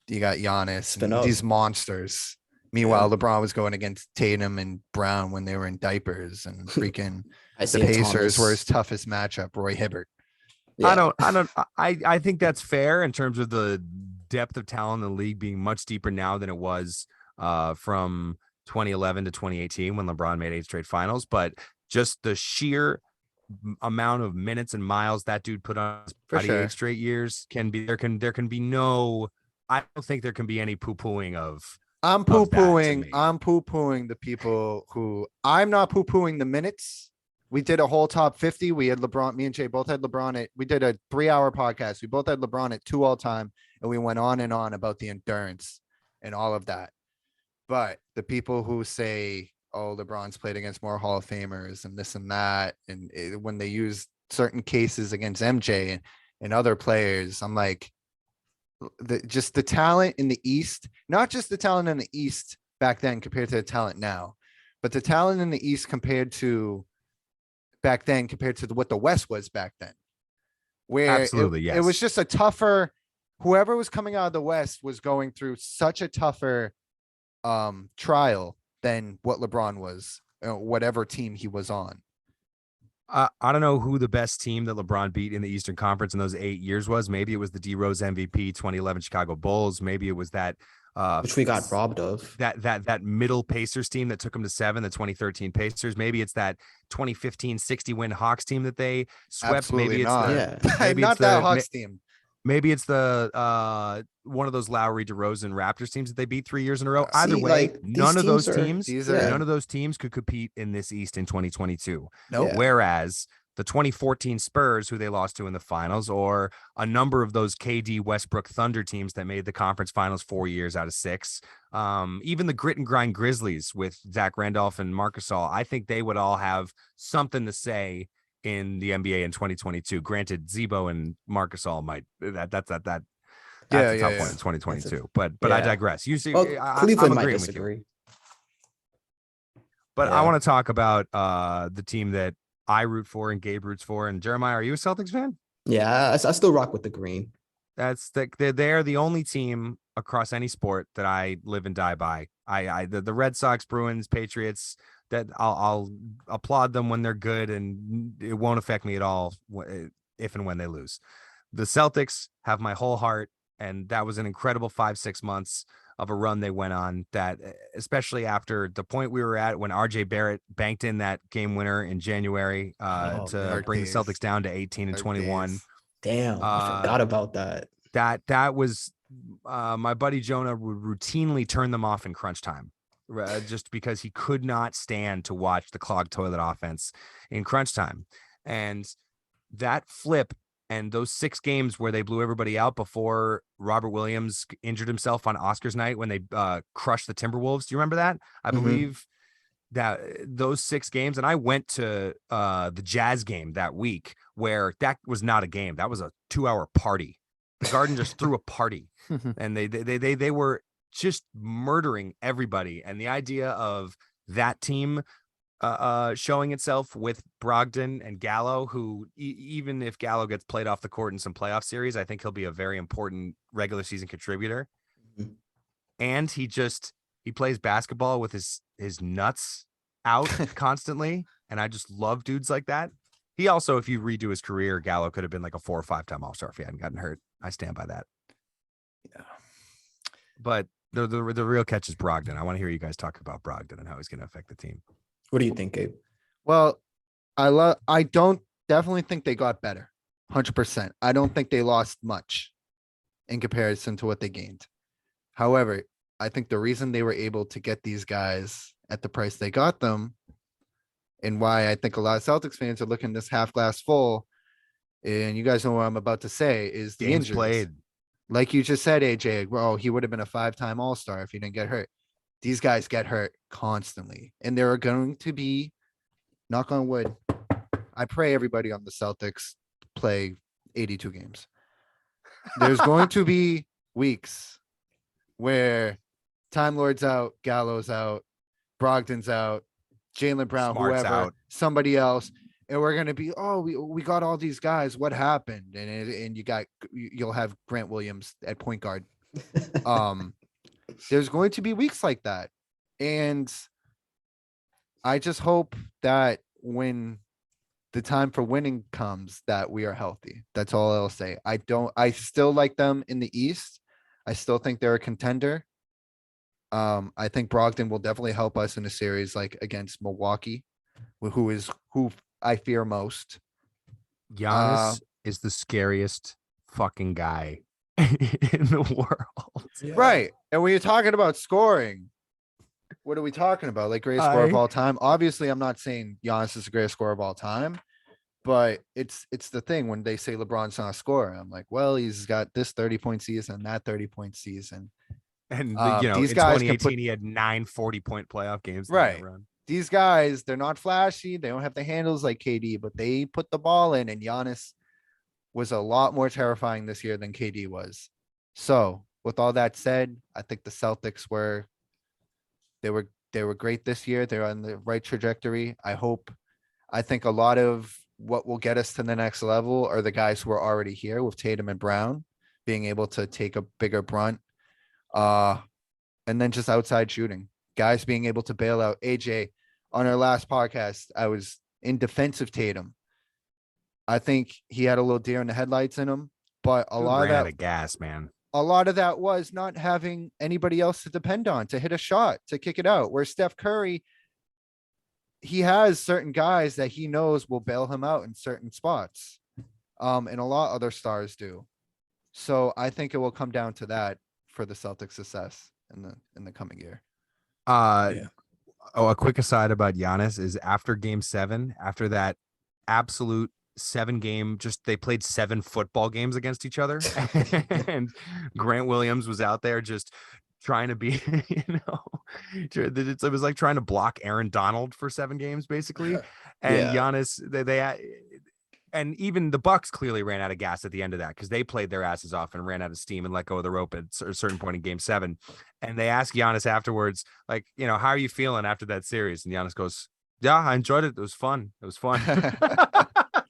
A: you got Giannis
B: been
A: and
B: up.
A: these monsters. Meanwhile, LeBron was going against Tatum and Brown when they were in diapers, and freaking the
B: Isaiah
A: Pacers were
B: Thomas.
A: his toughest matchup. Roy Hibbert.
B: Yeah.
C: I think that's fair in terms of the depth of talent in the league being much deeper now than it was from 2011 to 2018 when LeBron made 8 straight finals, but just the sheer amount of minutes and miles that dude put on his
A: For
C: body
A: sure.
C: 8 straight years can be there can be no, I don't think there can be any poo-pooing of
A: I'm
C: that to
A: poo-pooing.
C: me.
A: I'm poo-pooing the people who I'm not poo-pooing the minutes. We did a whole top 50. We had LeBron, me and Jay both had LeBron at, we did a 3-hour podcast. We both had LeBron at 2 all time. And we went on and on about the endurance and all of that. But the people who say, oh, LeBron's played against more Hall of Famers and this and that, and when they use certain cases against MJ and other players, I'm like, just the talent in the East, not just the talent in the East back then compared to the talent now, but the talent in the East compared to back then compared to what the West was back then. Where
C: Absolutely,
A: it was
C: yes.
A: just a tougher, whoever was coming out of the West was going through such a tougher trial than what LeBron was, whatever team he was on.
C: I don't know who the best team that LeBron beat in the Eastern Conference in those 8 years was. Maybe it was the D Rose MVP 2011 Chicago Bulls. Maybe it was that
B: Which we got robbed of.
C: that middle Pacers team that took him to 7, the 2013 Pacers. Maybe it's that 2015 60-win Hawks team that they swept.
A: Absolutely
C: Maybe it's
A: not.
B: Yeah.
C: maybe
A: Not
C: it's
A: that
C: the
A: Hawks team.
C: maybe it's the one of those Lowry, DeRozan Raptors teams that they beat 3 years in a row. Either
B: See,
C: way,
B: like,
C: none
B: these
C: of those
B: teams are-
C: teams,
A: These
B: Yeah.
A: are
C: none of those teams could compete in this East in 2022.
A: nope.
B: Yeah.
C: Whereas the 2014 Spurs, who they lost to in the finals, or a number of those KD Westbrook Thunder teams that made the conference finals 4 years out of 6, even the grit and grind Grizzlies with Zach Randolph and Marc Gasol, I think they would all have something to say in the NBA in 2022. Granted, Zebo and Marc Gasol might that's a tough one in 2022. But I
B: Yeah.
C: digress. You see,
B: Well, Cleveland
C: I'm
B: might
C: agreeing with you.
B: disagree.
C: But I
B: Yeah.
C: want to talk about the team that I root for and Gabe roots for. And Jeremiah, are you a Celtics fan?
B: Yeah, I still rock with the green.
C: That's they're the only team across any sport that I live and die by. The Red Sox, Bruins, Patriots, that I'll applaud them when they're good, and it won't affect me at all if and when they lose. The Celtics have my whole heart, and that was an incredible 5-6 months of a run they went on, that especially after the point we were at when RJ Barrett banked in that game winner in January
B: Oh,
C: to
A: dark
C: bring the
A: days.
C: Celtics down to 18 and
A: Dark
C: 21.
A: days.
B: Damn, I forgot about that.
C: That was my buddy Jonah would routinely turn them off in crunch time, just because he could not stand to watch the clogged toilet offense in crunch time. And that flip and those 6 games where they blew everybody out before Robert Williams injured himself on Oscars night when they crushed the Timberwolves. Do you remember that? I
B: Mhm.
C: believe that those 6 games, and I went to the Jazz game that week, where that was not a game. That was a 2-hour party. The Garden just threw a party, and they were just murdering everybody. And the idea of that team showing itself with Brogdon and Gallo, who even if Gallo gets played off the court in some playoff series, I think he'll be a very important regular season contributor.
B: Mhm.
C: And he plays basketball with his nuts out constantly. And I just love dudes like that. He also, if you redo his career, Gallo could have been like a 4 or 5-time All-Star if he hadn't gotten hurt. I stand by that.
A: Yeah.
C: But the real catch is Brogdon. I want to hear you guys talk about Brogdon and how he's going to affect the team.
B: What do you think, Gabe?
A: Well, I don't definitely think they got better. 100%. I don't think they lost much in comparison to what they gained. However, I think the reason they were able to get these guys at the price they got them, and why I think a lot of Celtics fans are looking this half glass full, and you guys know what I'm about to say, is the
C: Games
A: injuries.
C: played.
A: Like you just said, AJ, well, he would have been a 5-time All-Star if he didn't get hurt. These guys get hurt constantly, and there are going to be, knock on wood, I pray everybody on the Celtics play 82 games. There's going to be weeks where Time Lord's out, Gallo's out, Brogdon's out, Jaylen Brown,
C: Smart's
A: whoever,
C: out.
A: somebody else, and we're gonna be, oh, we got all these guys. What happened? And you'll have Grant Williams at point guard. There's going to be weeks like that, and I just hope that when the time for winning comes, that we are healthy. That's all I'll say. I still like them in the East. I still think they're a contender. I think Brogdon will definitely help us in a series like against Milwaukee, who I fear most.
C: Giannis is the scariest fucking guy in the world.
B: Yeah.
A: Right. And when you're talking about scoring, What are we talking about? Like greatest scorer of
C: I-
A: all time? Obviously, I'm not saying Giannis is the greatest scorer of all time, but it's the thing when they say LeBron's not a scorer. I'm like, well, he's got this 30-point season, that 30-point season.
C: And
A: These
C: in
A: guys can
C: 2018,
A: put
C: he had 9 40-point playoff games. in
A: right.
C: that run.
A: These guys, they're not flashy. They don't have the handles like KD, but they put the ball in, and Giannis was a lot more terrifying this year than KD was. So, with all that said, I think the Celtics they were great this year. They're on the right trajectory. I think a lot of what will get us to the next level are the guys who are already here with Tatum and Brown being able to take a bigger brunt. And then just outside shooting, guys being able to bail out. AJ, on our last podcast, I was in defense of Tatum. I think he had a little deer in the headlights in him, but
C: Dude ran out of gas, man.
A: a lot of that was not having anybody else to depend on to hit a shot, to kick it out. Where Steph Curry, he has certain guys that he knows will bail him out in certain spots. And a lot other stars do. So I think it will come down to that for the Celtics success in the coming year.
B: Yeah.
C: Oh, a quick aside about Giannis is after game 7, after that absolute 7-game, just they played 7 football games against each other. And Grant Williams was out there just trying to be, it was like trying to block Aaron Donald for 7 games, basically. And
B: Yeah.
C: Giannis, and even the Bucks clearly ran out of gas at the end of that because they played their asses off and ran out of steam and let go of the rope at a certain point in game 7. And they asked Giannis afterwards, like, how are you feeling after that series? And Giannis goes, yeah, I enjoyed it. It was fun. It was fun.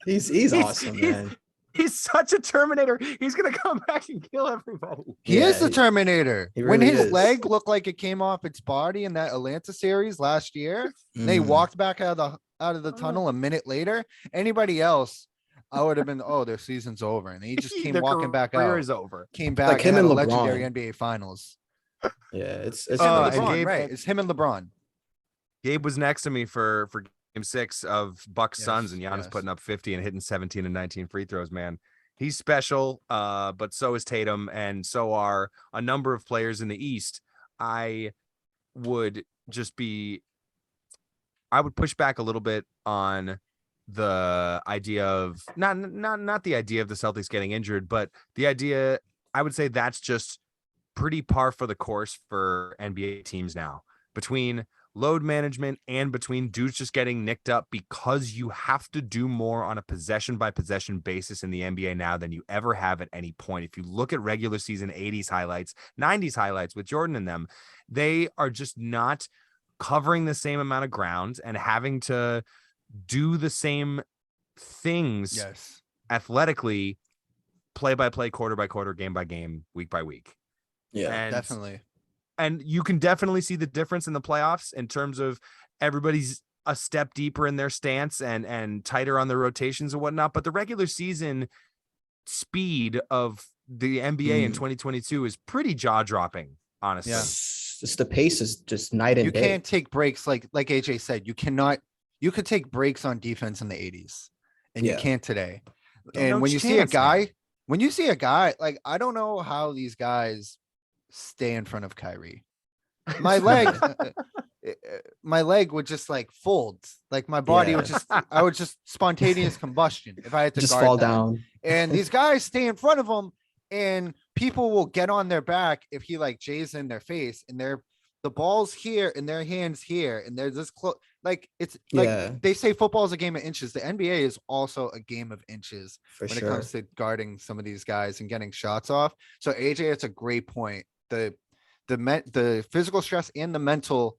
B: He's awesome, man.
C: He's such a Terminator. He's going to come back and kill everybody.
A: He is
B: Yeah,
A: the Terminator.
B: he
A: When
B: really
A: his
B: is.
A: leg looked like it came off its body in that Atlanta series last year, and they
B: Mm.
A: walked back out of the tunnel a minute later. Anybody else, I would have been, oh, their season's over, and he just came
C: Their
A: walking back
C: career
A: out.
C: is over.
A: Came back
B: Like him
A: and had
B: and
A: a legendary
B: LeBron.
A: NBA Finals.
B: Yeah, it's
A: It's him and
C: and
A: LeBron,
C: Gabe-
A: right? It's him and LeBron.
C: Gabe was next to me for game 6 of Bucks Suns,
A: Yes,
C: and Giannis
A: yes.
C: putting up 50 and hitting 17 and 19 free throws, man. He's special, but so is Tatum, and so are a number of players in the East. I would push back a little bit on the idea of not the idea of the Celtics getting injured, but the idea, I would say that's just pretty par for the course for NBA teams now, between load management and between dudes just getting nicked up, because you have to do more on a possession by possession basis in the NBA now than you ever have at any point. If you look at regular season 80s highlights, 90s highlights with Jordan in them, they are just not covering the same amount of ground and having to do the same things
A: Yes.
C: athletically, play by play, quarter by quarter, game by game, week by week.
B: Yeah.
C: And
A: Definitely.
C: and you can definitely see the difference in the playoffs in terms of everybody's a step deeper in their stance and tighter on their rotations and whatnot. But the regular season speed of the NBA in 2022 is pretty jaw dropping, honestly.
A: Yeah.
B: Just the pace is just night and
A: You
B: day.
A: can't take breaks like AJ said. You could take breaks on defense in the 80s, and you
B: Yeah.
A: can't today.
C: No
A: And when you see a
C: chance, man.
A: guy, like, I don't know how these guys stay in front of Kyrie. My leg, my leg would just like fold. Like my body would
B: Yeah.
A: just, I would just spontaneous combustion if I had to
B: just
A: guard
B: fall
A: that.
B: down.
A: And these guys stay in front of him, and people will get on their back if he like jays in their face, and the ball's here and their hands here, and they're this close. Like, it's like
B: Yeah,
A: they say football is a game of inches. The NBA is also a game of inches
B: for
A: when
B: sure.
A: it comes to guarding some of these guys and getting shots off. So AJ, it's a great point. The physical stress and the mental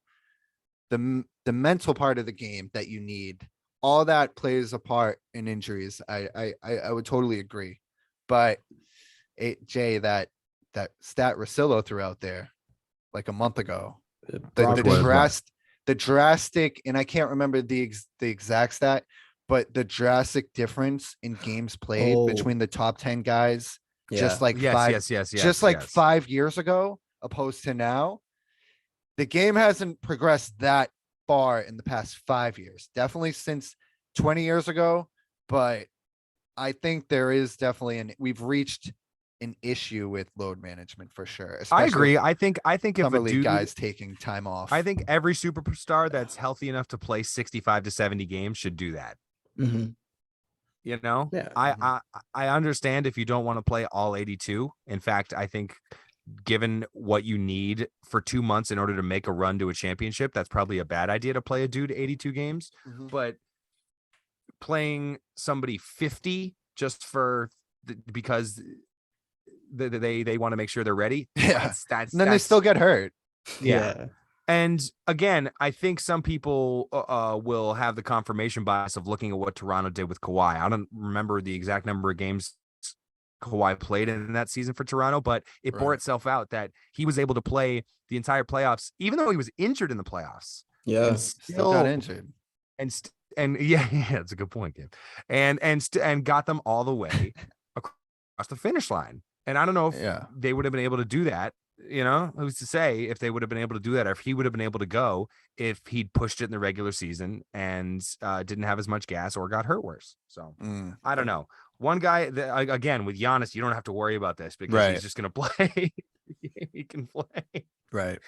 A: part of the game that you need, all that plays a part in injuries. I would totally agree. But Jay, that stat Rosillo threw out there like a month ago,
B: Brock
C: was
A: the drastic, and I can't remember the exact stat, but the drastic difference in games played
B: Oh.
A: between the top 10 guys, just
B: Yeah.
A: like
C: Yes.
A: just like 5 years ago opposed to now. The game hasn't progressed that far in the past 5 years, definitely since 20 years ago, but I think there is definitely, we've reached an issue with load management for sure.
C: I
A: Especially
C: agree.
A: with
C: I think if
A: summer
C: a
A: league
C: dude,
A: guys taking time off.
C: I think every superstar that's healthy enough to play 65 to 70 games should do that.
B: Mhm.
C: You know,
B: Yeah.
C: I understand if you don't want to play all 82. In fact, I think given what you need for 2 months in order to make a run to a championship, that's probably a bad idea to play a dude 82 games.
A: Mhm.
C: But playing somebody 50 just because they want to make sure they're ready.
A: Yeah.
C: That's
A: And then they still get hurt.
C: yeah. And again, I think some people will have the confirmation bias of looking at what Toronto did with Kawhi. I don't remember the exact number of games Kawhi played in that season for Toronto, but it bore
A: Right.
C: itself out that he was able to play the entire playoffs, even though he was injured in the playoffs.
B: Yeah.
C: And
A: Still got injured.
C: and yeah, that's a good point, Gabe. And got them all the way across the finish line. And I don't know if
A: Yeah.
C: they would have been able to do that. You know, who's to say if they would have been able to do that, or if he would have been able to go if he'd pushed it in the regular season and didn't have as much gas or got hurt worse. So
A: Mm.
C: I don't know. One guy that, again, with Giannis, you don't have to worry about this because
A: Right.
C: he's just going to play. He can play.
A: Right.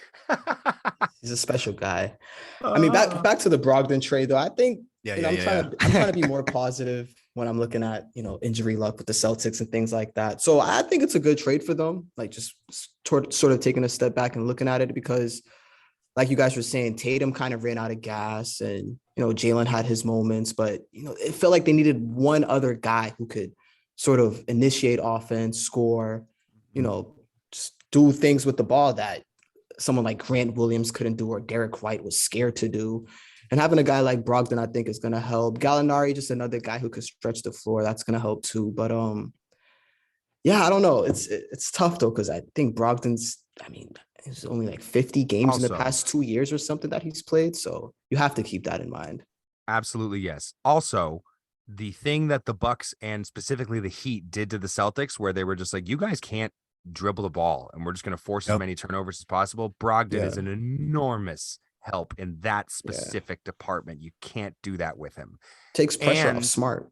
B: He's a special guy. I mean, back to the Brogdon trade though. I think
A: Yeah.
B: you know,
A: Yeah.
B: I'm trying to be more positive when I'm looking at, you know, injury luck with the Celtics and things like that. So I think it's a good trade for them, like just sort of taking a step back and looking at it because like you guys were saying, Tatum kind of ran out of gas and, you know, Jalen had his moments, but, you know, it felt like they needed one other guy who could sort of initiate offense, score, you know, just do things with the ball that someone like Grant Williams couldn't do or Derek White was scared to do. And having a guy like Brogdon, I think, is going to help. Gallinari, just another guy who could stretch the floor. That's going to help too. But yeah, I don't know. It's tough though because I think Brogdon's. I mean, it's only like 50 games in the
C: Also-
B: past 2 years or something that he's played. So you have to keep that in mind.
C: Absolutely, yes. Also, the thing that the Bucks and specifically the Heat did to the Celtics, where they were just like, you guys can't dribble the ball and we're just going to force as
A: Yep.
C: many turnovers as possible. Brogdon
B: Yeah.
C: is an enormous help in that specific department. You can't do that with him.
B: Takes pressure off
C: And-
B: Smart.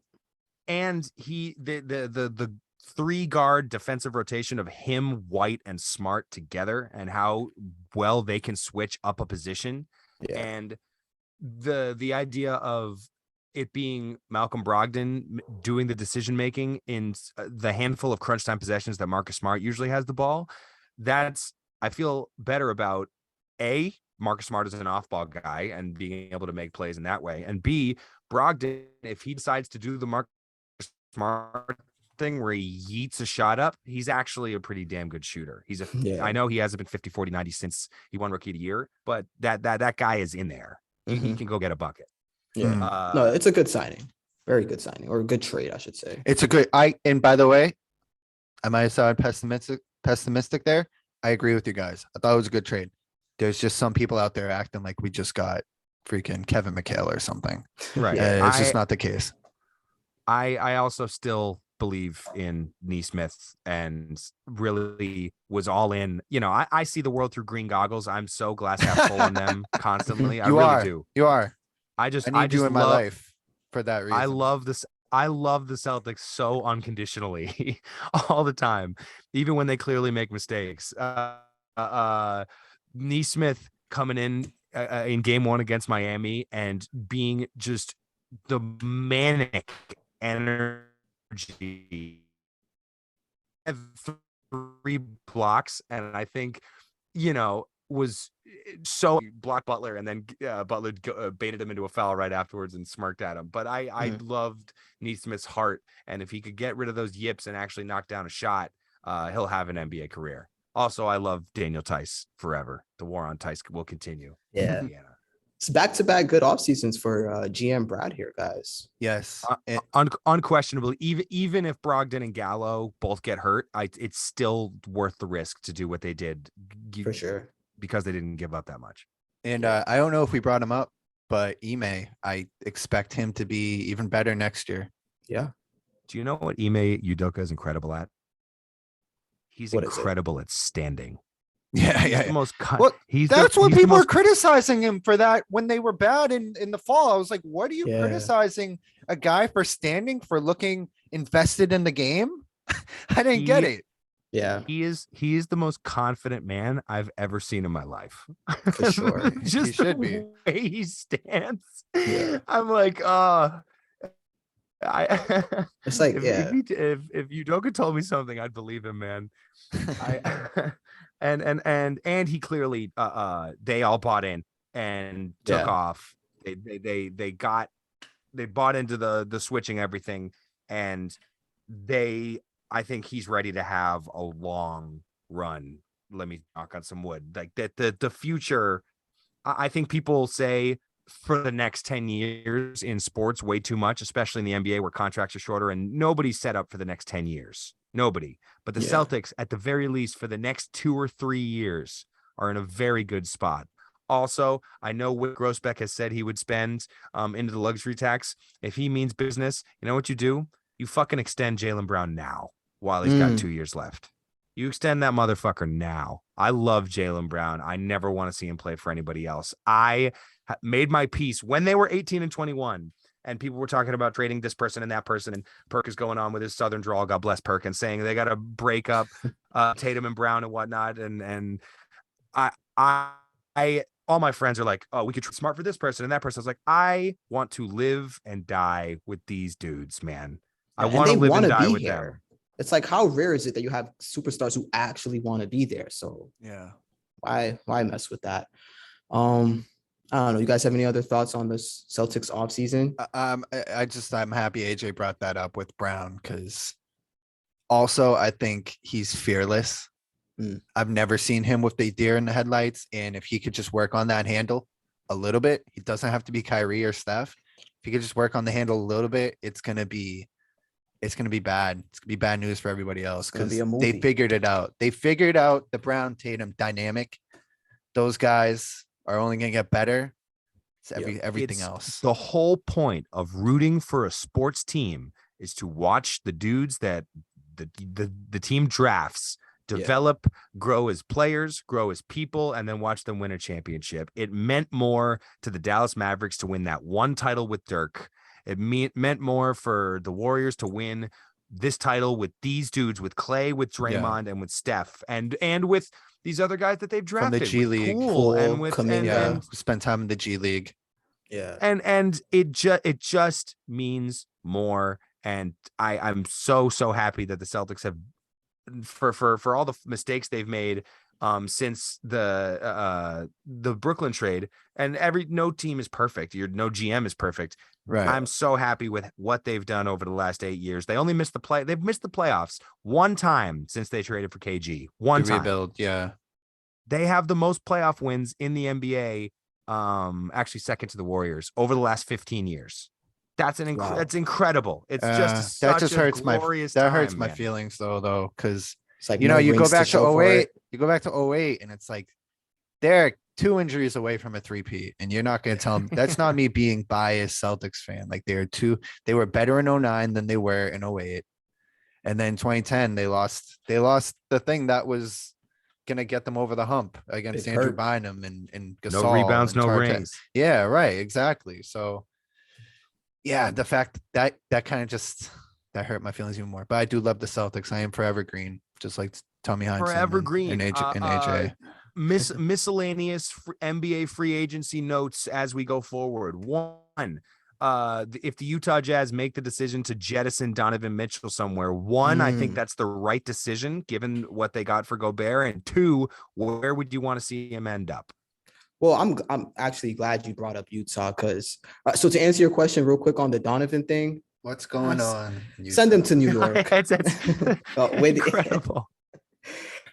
C: And the 3-guard defensive rotation of him, White, and Smart together and how well they can switch up a position.
B: Yeah.
C: And the idea of it being Malcolm Brogdon doing the decision making in the handful of crunch time possessions that Marcus Smart usually has the ball, that's I feel better about. A, Marcus Smart is an off-ball guy and being able to make plays in that way, and B, Brogdon, if he decides to do the Marcus Smart thing where he yeets a shot up, he's actually a pretty damn good shooter.
B: Yeah.
C: I know he hasn't been 50, 40, 90 since he won Rookie of the Year, but that guy is in there. He
B: Mhm.
C: can go get a bucket.
B: Yeah.
A: Mm.
B: No, it's a good signing. Very good signing or a good trade, I should say.
A: It's a good. And by the way, I might have sounded pessimistic there. I agree with you guys. I thought it was a good trade. There's just some people out there acting like we just got freaking Kevin McHale or something.
C: Right.
B: Yeah.
A: It's just not the case.
C: I also still believe in Neesmith and really was all in. You know, I see the world through green goggles. I'm so glass half full on them constantly. I
A: You
C: really
A: are.
C: do.
A: You are.
C: I
A: I
C: just
A: need you in my
C: love,
A: life for that reason.
C: I love this. I love the Celtics so unconditionally all the time, even when they clearly make mistakes. Neesmith coming in game 1 against Miami and being just the manic energy. Had 3 blocks, and I think, you know, was so blocked Butler, and then Butler baited him into a foul right afterwards and smirked at him. But I loved Neesmith's heart, and if he could get rid of those yips and actually knock down a shot, he'll have an NBA career. Also, I love Daniel Tice forever. The war on Tice will continue.
B: Yeah.
C: Indiana.
B: It's back-to-back good off seasons for GM Brad here, guys.
A: Yes. And-
C: Unquestionably, even if Brogdon and Gallo both get hurt, it's still worth the risk to do what they did
B: For sure.
C: because they didn't give up that much.
A: And I don't know if we brought him up, but Ime, I expect him to be even better next year.
B: Yeah.
C: Do you know what Ime Udoka is incredible at? He's
B: What is it?
C: incredible at standing.
A: Yeah,
C: He's
A: yeah.
C: the most
A: Well,
C: he's
A: That's
C: the,
A: what
C: he's the
A: people are
C: most-
A: criticizing him for that when they were bad in the fall. I was like, what are you
B: Yeah.
A: criticizing a guy for standing, for looking invested in the game? I didn't get
C: He-
A: it.
B: Yeah,
C: He is the most confident man I've ever seen in my life.
B: for sure.
C: Just
A: He should
C: the
A: be.
C: way he stands.
B: Yeah.
C: I'm like, I
B: It's like, yeah,
C: if Udoka told me something, I'd believe him, man. I and he clearly they all bought in and took
B: yeah,
C: off. They bought into the switching everything, and they I think he's ready to have a long run. Let me knock on some wood. Like that the future, I think people say for the next 10 years in sports way too much, especially in the NBA where contracts are shorter and nobody's set up for the next 10 years. Nobody. But the
B: yeah.
C: Celtics, at the very least, for the next 2 or 3 years, are in a very good spot. Also, I know Wick Grossbeck has said he would spend into the luxury tax. If he means business, you know what you do? You fucking extend Jaylen Brown now while he's got
B: Mm.
C: 2 years left. You extend that motherfucker now. I love Jaylen Brown. I never want to see him play for anybody else. I made my peace when they were 18 and 21 and people were talking about trading this person and that person, and Perk is going on with his Southern drawl, God bless Perk, and saying they got to break up Tatum and Brown and whatnot. And I all my friends are like, oh, we could trade Smart for this person and that person. I was like, I want to live and die with these dudes, man. I
B: And
C: want
B: they
C: to live
B: want
C: and
B: to
C: die
B: be
C: with them.
B: here. It's like, how rare is it that you have superstars who actually want to be there? So
A: Yeah.
B: why mess with that? I don't know. You guys have any other thoughts on this Celtics offseason?
A: I'm happy AJ brought that up with Brown because also I think he's fearless.
B: Mm.
A: I've never seen him with the deer in the headlights, and if he could just work on that handle a little bit, he doesn't have to be Kyrie or Steph. If he could just work on the handle a little bit, it's gonna be bad. It's gonna be bad news for everybody else
B: It's gonna
A: because
B: be a
A: they
B: movie.
A: figured it out. They figured out the Brown Tatum dynamic. Those guys are only gonna get better. It's everything
C: It's
A: else.
C: the whole point of rooting for a sports team is to watch the dudes that the team drafts develop, grow as players, grow as people, and then watch them win a championship. It meant more to the Dallas Mavericks to win that one title with Dirk. It meant more for the Warriors to win this title with these dudes, with Clay, with Draymond, and with Steph, and with these other guys that they've
A: From the
C: drafted,
A: G
C: with
A: League.
C: Poole, and
B: Poole,
C: with
B: Kuminga.
A: Spend time in the G League.
B: Yeah.
C: and it just means more. And I'm so happy that the Celtics have for all the mistakes they've made since the Brooklyn trade, and no team is perfect. No GM is perfect.
A: Right.
C: I'm so happy with what they've done over the last 8 years. They've missed the playoffs one time since they traded for KG. One
A: to
C: time.
A: rebuild, yeah.
C: They have the most playoff wins in the NBA, actually second to the Warriors over the last 15 years. That's that's incredible. It's just
A: that just hurts
C: glorious
A: that
C: time,
A: hurts my
C: man.
A: feelings though, because
B: It's like,
A: you know,
B: no
A: you go
B: rings
A: back to
B: show for
A: 08,
B: it.
A: you go back to 08, and it's like they're 2 injuries away from a three-peat, and you're not going to tell them that's not me being biased Celtics fan. Like they were better in 09 than they were in 08. And then 2010, they lost the thing that was gonna get them over the hump against
B: Big
A: Andrew
B: hurt.
A: Bynum and Gasol.
C: No rebounds,
A: and
C: no
A: Tartek.
C: rings.
A: Yeah, right, exactly. So yeah, the fact that kind of just that hurt my feelings even more. But I do love the Celtics. I am forever green, just like Tommy Heinsohn
C: Forever green.
A: and AJ.
C: Miscellaneous NBA free agency notes as we go forward. One, if the Utah Jazz make the decision to jettison Donovan Mitchell somewhere, I think that's the right decision given what they got for Gobert. And two, where would you want to see him end up?
B: Well, I'm actually glad you brought up Utah because so to answer your question real quick on the Donovan thing,
A: What's going on?
B: send him to New York.
C: It's
B: With
C: incredible.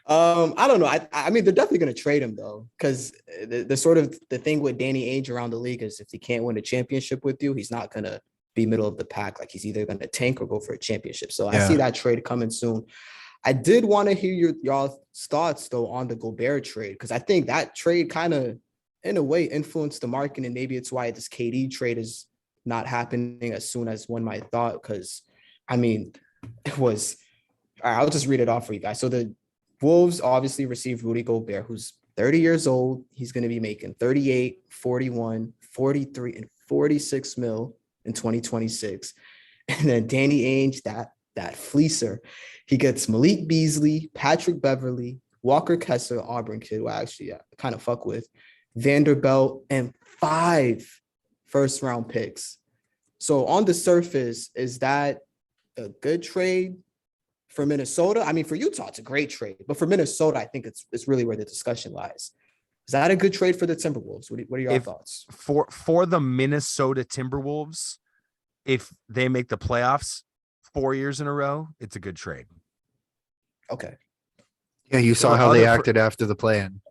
B: I don't know. I mean, they're definitely going to trade him though, because the sort of the thing with Danny Ainge around the league is if he can't win a championship with you, he's not going to be middle of the pack. Like he's either going to tank or go for a championship. So I see that trade coming soon. I did want to hear y'all's thoughts though on the Gobert trade, because I think that trade kind of, in a way, influenced the market, and maybe it's why this KD trade is not happening as soon as one might thought. Because I mean, it was. All right, I'll just read it off for you guys. So the Wolves obviously received Rudy Gobert, who's 30 years old. He's going to be making 38, 41, 43, and 46 mil in 2026. And then Danny Ainge, that that fleecer. He gets Malik Beasley, Patrick Beverly, Walker Kessler, Auburn kid, who I actually kind of fuck with, Vanderbilt, and 5 first-round picks. So on the surface, is that a good trade for Minnesota? I mean, for Utah, it's a great trade, but for Minnesota, I think it's really where the discussion lies. Is that a good trade for the Timberwolves? What are your thoughts?
C: For the Minnesota Timberwolves, if they make the playoffs 4 years in a row, it's a good trade.
B: Okay.
A: Yeah, you saw
C: For
A: how they
C: other-
A: acted after the play-in.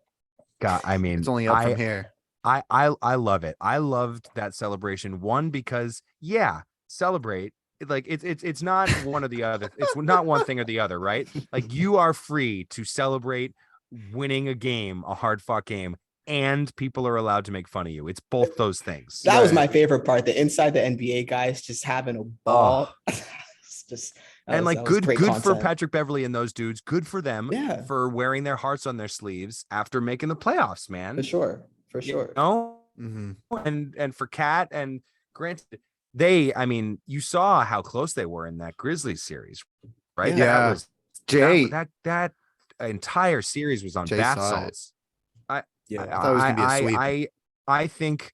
C: God, I mean,
A: It's only up from here.
C: I love it. I loved that celebration. One, because celebrate. It's not one or the other. It's not one thing or the other, right? Like, you are free to celebrate winning a game, a hard fought game, and people are allowed to make fun of you. It's both those things.
B: That was
A: Right.
B: my favorite part. The inside the NBA guys just having a ball. It's just
C: And like,
B: that was
C: good
B: great
C: for
B: content.
C: Patrick Beverly and those dudes. Good for them
B: Yeah.
C: for wearing their hearts on their sleeves after making the playoffs, man.
B: For sure. For
C: You
B: sure.
C: know?
A: hmm
C: And for Cat, and granted, I mean, you saw how close they were in that Grizzlies series, right?
A: Yeah.
C: That was
A: Jay,
C: that entire series was on
A: Jay
C: bath
A: saw it.
C: salts.
B: Yeah.
A: I thought it was gonna be a sweep.
C: I think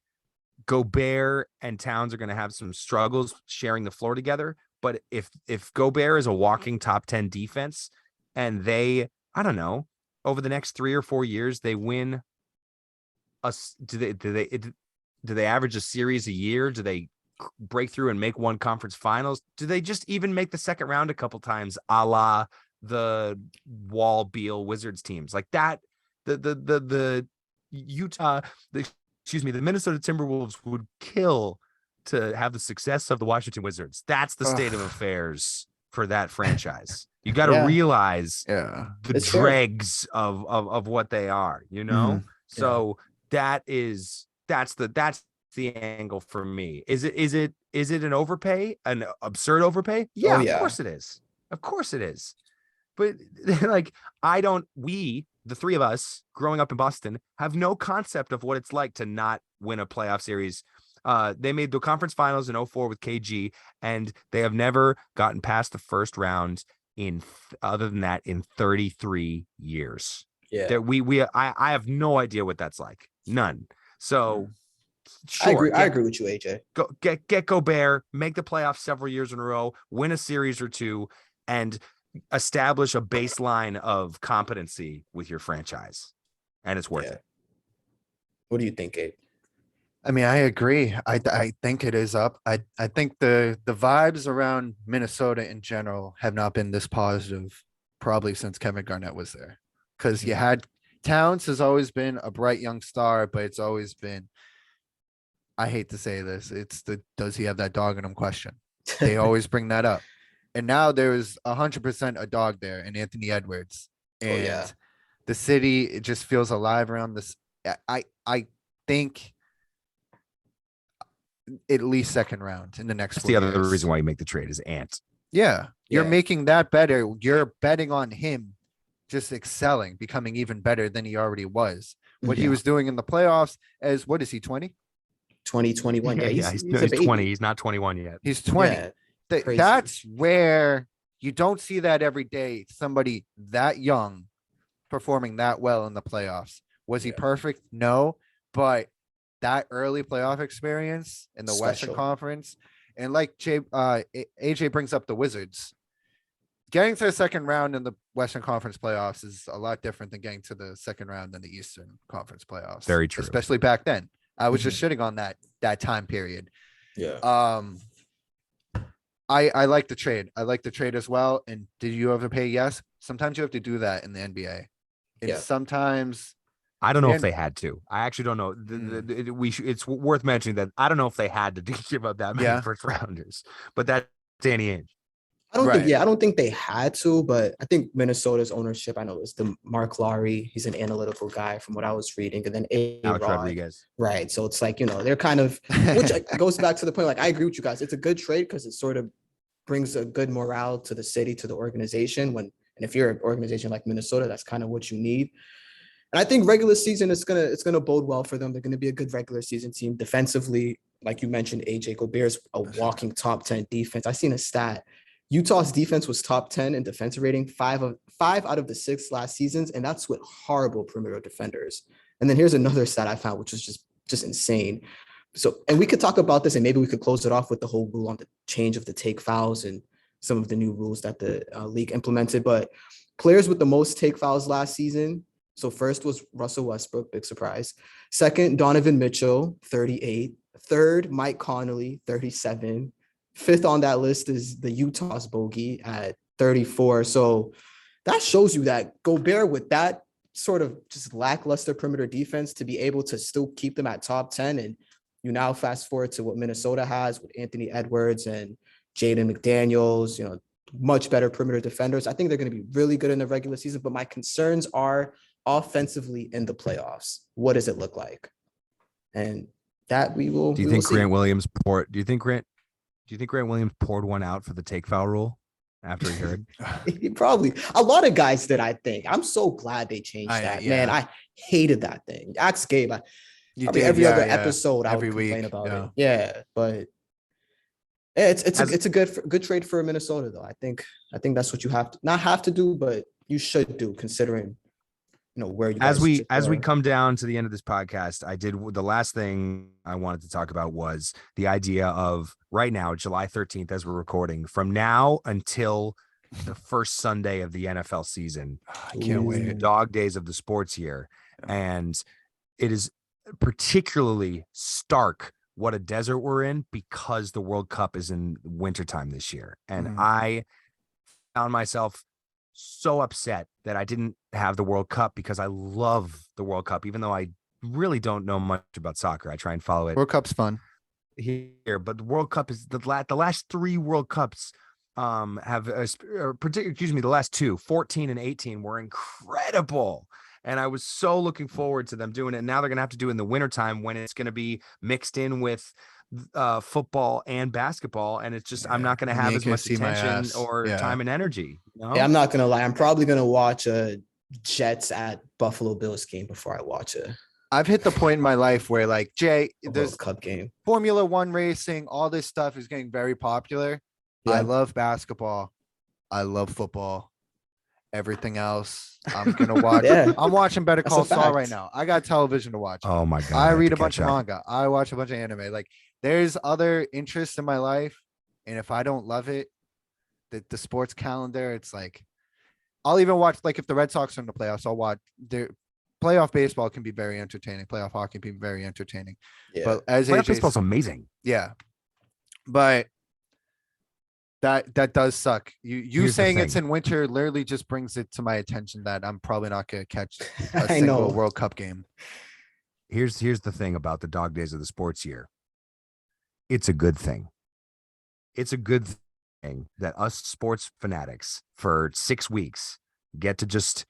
C: Gobert and Towns are going to have some struggles sharing the floor together. But if Gobert is a walking top 10 defense, and I don't know, over the next 3 or 4 years, they win do they average a series a year? Do they break through and make one conference finals? Do they just even make the second round a couple times, a la the Wall Beal Wizards teams like that? The Utah, the Minnesota Timberwolves would kill to have the success of the Washington Wizards. That's the state of
A: Ugh.
C: affairs for that franchise. You got to
B: Yeah.
C: realize
A: yeah.
C: the
B: It's fair.
C: dregs of what they are, you know? So that's the angle for me. Is it an overpay, an absurd overpay? Yeah,
B: yeah.
C: of course it is. Of course it is. But like, we, the three of us growing up in Boston, have no concept of what it's like to not win a playoff series. They made the conference finals in 2004 with KG, and they have never gotten past the first round other than that in 33 years.
B: Yeah.
C: That I have no idea what that's like. None. So
B: I
C: sure,
B: agree. I agree with you, AJ.
C: get Gobert, make the playoffs several years in a row, win a series or two, and establish a baseline of competency with your franchise, and it's worth it.
B: What do you think, Abe?
A: I mean, I agree. I think it is up. I think the vibes around Minnesota in general have not been this positive probably since Kevin Garnett was there. Because you had Towns has always been a bright young star, but it's always been, I hate to say this, it's the does he have that dog in him question. They always bring that up. And now there's 100% a dog there in Anthony Edwards. And the city, it just feels alive around this. I think at least second round in the next
C: That's
A: 4
C: the other
A: years.
C: reason why you make the trade is Ant.
A: Yeah, you're
B: Yeah.
A: making that better. You're betting on him just excelling, becoming even better than he already was. What he
B: Yeah.
A: was doing in the playoffs as what is he, 20?
B: 2021. Yeah,
C: he's
B: a baby.
C: 20. He's not 21 yet.
A: He's 20.
B: Yeah, crazy.
A: That's where you don't see that every day. Somebody that young performing that well in the playoffs. Was he
B: Yeah.
A: perfect? No, but that early playoff experience in the Western
B: Special.
A: Conference, and like AJ brings up the Wizards, getting to the second round in the Western Conference playoffs is a lot different than getting to the second round in the Eastern Conference playoffs.
C: Very true.
A: Especially back then. I was just shitting on that time period.
B: Yeah.
A: I like the trade. I like the trade as well. And did you ever pay? Yes. Sometimes you have to do that in the NBA. And
B: Yeah.
A: sometimes
C: I don't know if
A: And-
C: they had to. I actually don't know. It's worth mentioning that I don't know if they had to give up that many
A: Yeah.
C: first rounders, but that's Danny Ainge.
B: I don't think,
A: Right.
B: I don't think they had to, but I think Minnesota's ownership, I know it's the Mark Lowry. He's an analytical guy from what I was reading. And then
C: Alex
B: A-Rod.
C: Rodriguez.
B: Right. So it's like, they're kind of, which goes back to the point, like, I agree with you guys. It's a good trade because it sort of brings a good morale to the city, to the organization. And if you're an organization like Minnesota, that's kind of what you need. And I think regular season it's gonna bode well for them. They're gonna be a good regular season team. Defensively, like you mentioned, AJ Gobert's a walking top 10 defense. I seen a stat Utah's defense was top 10 in defensive rating, five out of the 6 last seasons, and that's with horrible perimeter defenders. And then here's another stat I found, which was just insane. So, and we could talk about this, and maybe we could close it off with the whole rule on the change of the take fouls and some of the new rules that the league implemented. But players with the most take fouls last season. So first was Russell Westbrook, big surprise. Second, Donovan Mitchell, 38. Third, Mike Conley, 37. Fifth on that list is the Utah's Bogey at 34. So that shows you that Gobert, with that sort of just lackluster perimeter defense, to be able to still keep them at top 10. And you now fast forward to what Minnesota has with Anthony Edwards and Jaden McDaniels, much better perimeter defenders. I think they're going to be really good in the regular season, but my concerns are offensively in the playoffs. What does it look like? And that we will.
C: Do you think Grant Williams poured one out for the take foul rule after he heard?
B: Probably. A lot of guys did, I think. I'm so glad they changed that.
A: Yeah.
B: Man, I hated that thing. Ask Gabe. Every other episode, I would complain about it. Yeah, but it's a good trade for Minnesota, though. I think that's what you have to not have to do, but you should do, considering where you
C: as we come down to the end of this podcast. The last thing I wanted to talk about was the idea of right now, July 13th, as we're recording, from now until the first Sunday of the NFL season.
A: I can't wait.
C: The dog days of the sports year. And it is particularly stark what a desert we're in because the World Cup is in wintertime this year. And I found myself so upset that I didn't have the World Cup, because I love the World Cup, even though I really don't know much about soccer. I try and follow it.
A: World Cup's fun
C: here, but the World Cup is the last 3 World Cups have the last 2, 14 and 18, were incredible. And I was so looking forward to them doing it. And now they're going to have to do it in the wintertime when it's going to be mixed in with football and basketball. And it's just, I'm not going to have as much attention or time and energy.
B: Yeah, I'm not going to lie. I'm probably going to watch a Jets at Buffalo Bills game before I watch it.
A: I've hit the point in my life where, like, Jay,
B: this Cup game,
A: Formula One racing, all this stuff is getting very popular. Yeah. I love basketball. I love football. Everything else, I'm gonna watch. I'm watching Better Call Saul right now. I got television to watch.
C: Oh my god!
A: I read a bunch of manga. I watch a bunch of anime. Like, there's other interests in my life, and if I don't love it, the sports calendar, it's like, I'll even watch, like, if the Red Sox are in the playoffs, I'll watch their playoff baseball. Can be very entertaining. Playoff hockey can be very entertaining. Yeah. But as
C: playoff baseball's amazing.
A: Yeah, but that does suck. You saying it's in winter literally just brings it to my attention that I'm probably not going to catch a single World Cup game.
C: Here's the thing about the dog days of the sports year. It's a good thing. It's a good thing that us sports fanatics for 6 weeks get to just,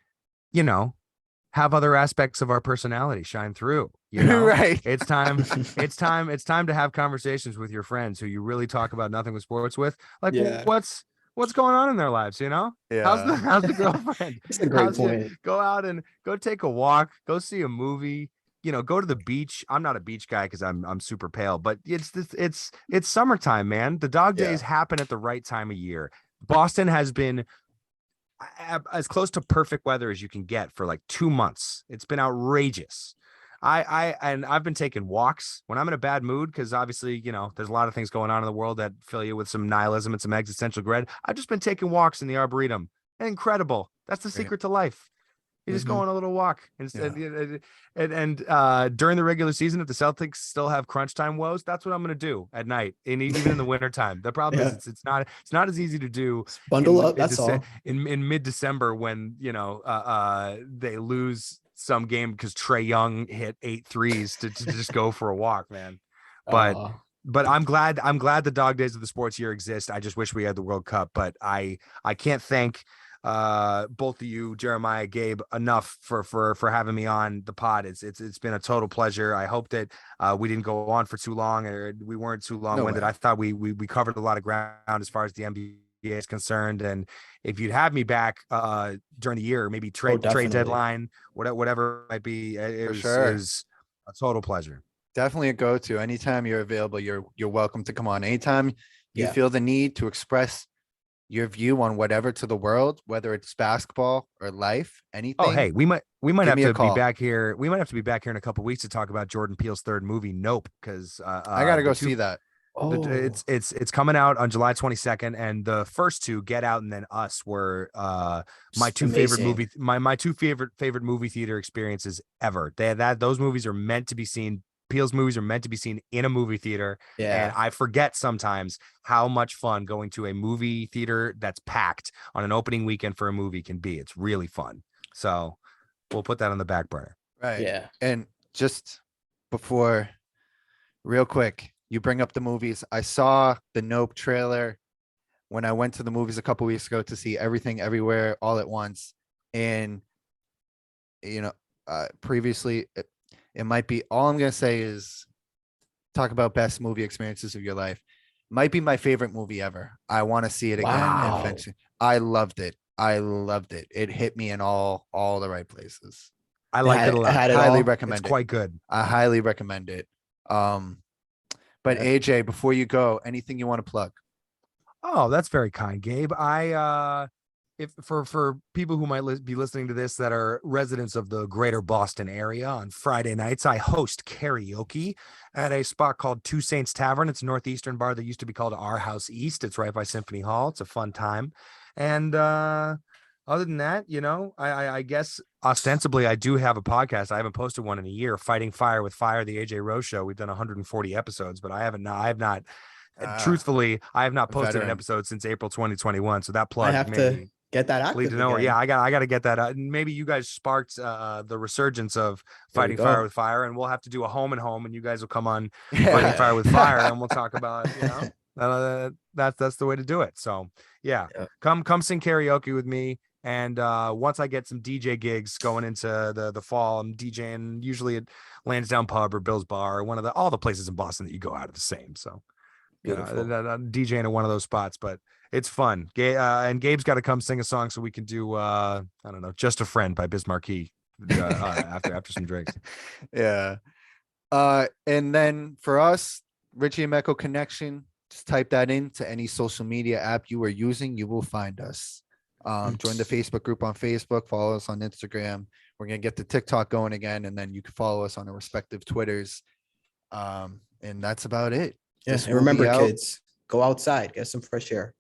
C: have other aspects of our personality shine through.
A: Right.
C: It's time to have conversations with your friends who you really talk about nothing with sports with. Like, what's going on in their lives,
A: Yeah.
C: How's the girlfriend?
B: That's a great point.
C: Go out and go take a walk, go see a movie, go to the beach. I'm not a beach guy because I'm super pale, but it's summertime, man. The dog days happen at the right time of year. Boston has been as close to perfect weather as you can get for like 2 months. It's been outrageous. I've been taking walks when I'm in a bad mood, because obviously, there's a lot of things going on in the world that fill you with some nihilism and some existential dread. I've just been taking walks in the Arboretum. Incredible. That's the secret to life. You just go on a little walk. And during the regular season, if the Celtics still have crunch time woes, that's what I'm going to do at night, and even in the wintertime. The problem is it's not as easy to do.
B: Bundle up. That's all.
C: In mid-December, when they lose some game because Trae Young hit 8 threes to just go for a walk, man. But I'm glad the dog days of the sports year exist. I just wish we had the World Cup, but I can't thank both of you, Jeremiah, Gabe, enough for having me on the pod. It's been a total pleasure. I hope that we didn't go on for too long, or we weren't too long-winded. I thought we covered a lot of ground as far as the NBA is concerned. And if you'd have me back during the year, maybe trade deadline, whatever it might be, it was a total pleasure.
A: Definitely a go-to. Anytime you're available, you're welcome to come on. Anytime you feel the need to express your view on whatever to the world, whether it's basketball or life, anything.
C: Oh, hey, we might
A: give
C: have
A: me a
C: to be
A: call.
C: back here. We might have to be back here in a couple weeks to talk about Jordan Peele's third movie, Nope, because
A: I gotta go see that.
B: Oh,
C: it's coming out on July 22nd, and the first two, Get Out and then Us, were my two favorite
B: amazing.
C: my two favorite movie theater experiences ever. Those movies are meant to be seen. Peele's movies are meant to be seen in a movie theater. And
B: Yeah.
C: I forget sometimes how much fun going to a movie theater that's packed on an opening weekend for a movie can be. It's really fun. So we'll put that on the back burner.
A: Right.
B: Yeah.
A: And just before, real quick, you bring up the movies. I saw the Nope trailer when I went to the movies a couple weeks ago to see Everything Everywhere All at Once. And, you know, previously, it might be, all I'm going to say is talk about best movie experiences of your life. Might be my favorite movie ever. I want to see it again. And
B: Wow.
A: finish it. I loved it. I loved it. It hit me in all the right places.
C: I liked it a lot.
B: Had it
A: Highly
B: all.
A: recommend
C: It's
A: it.
C: quite good.
A: I highly recommend it. But
B: Yeah.
A: AJ, before you go, anything you want to plug?
C: Oh, that's very kind, Gabe. If for people who might be listening to this that are residents of the greater Boston area, on Friday nights, I host karaoke at a spot called Two Saints Tavern. It's a northeastern bar that used to be called Our House East. It's right by Symphony Hall. It's a fun time. And other than that, you know, I guess ostensibly I do have a podcast. I haven't posted one in a year, Fighting Fire with Fire, the AJ Rose Show. We've done 140 episodes, but I have not truthfully, I have not posted an
A: veteran.
C: episode since April 2021. So that plug
B: I have
C: maybe
B: to get that
C: lead
B: active
C: to nowhere.
B: again.
C: Yeah, I got to get that out. And maybe you guys sparked the resurgence of
B: There we
C: Fighting Fire
B: go.
C: with Fire, and we'll have to do a home and home, and you guys will come on
A: Yeah.
C: Fighting Fire with Fire, and we'll talk about, you know, that's the way to do it. So yeah,
B: Yeah.
C: come sing karaoke with me. And once I get some DJ gigs going into the fall, I'm DJing usually at Lansdowne Pub or Bill's Bar, or one of all the places in Boston that you go out are the same. So you know,
B: Beautiful.
C: I'm DJing at one of those spots, but it's fun. And Gabe's got to come sing a song so we can do I don't know, Just a Friend by Biz Markie after some drinks.
A: Yeah. And then for us, Richie and Mecco Connection, just type that into any social media app you are using. You will find us. Join the Facebook group on Facebook, follow us on Instagram. We're going to get the TikTok going again, and then you can follow us on our respective Twitters. And that's about it.
B: Yeah.
A: This
B: And
A: will
B: remember,
A: be out.
B: kids, go outside, get some fresh air.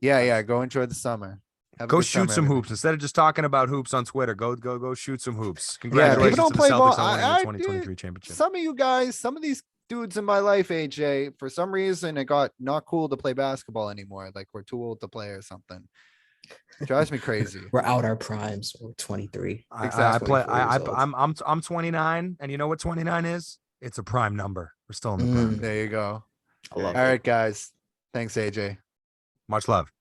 A: Yeah. Go enjoy the summer. Have a
C: Go
A: good
C: shoot
A: summer,
C: some
A: everybody.
C: hoops instead of just talking about hoops on Twitter. Go shoot some hoops.
A: Yeah,
C: Congratulations
A: people don't
C: to the
A: play ball.
C: Celtics on winning the
A: I
C: 2023
A: did.
C: championship.
A: Some of you guys, some of these dudes in my life, AJ, for some reason, it got not cool to play basketball anymore. Like we're too old to play or something. It drives me crazy.
B: We're out our primes. We're 23.
A: Exactly,
B: 4 years old.
C: I'm 29, and you know what 29 is? It's a prime number. We're still in the prime.
B: Mm.
A: There you go.
B: I love
A: All
B: it.
A: right, guys. Thanks, AJ.
C: Much love.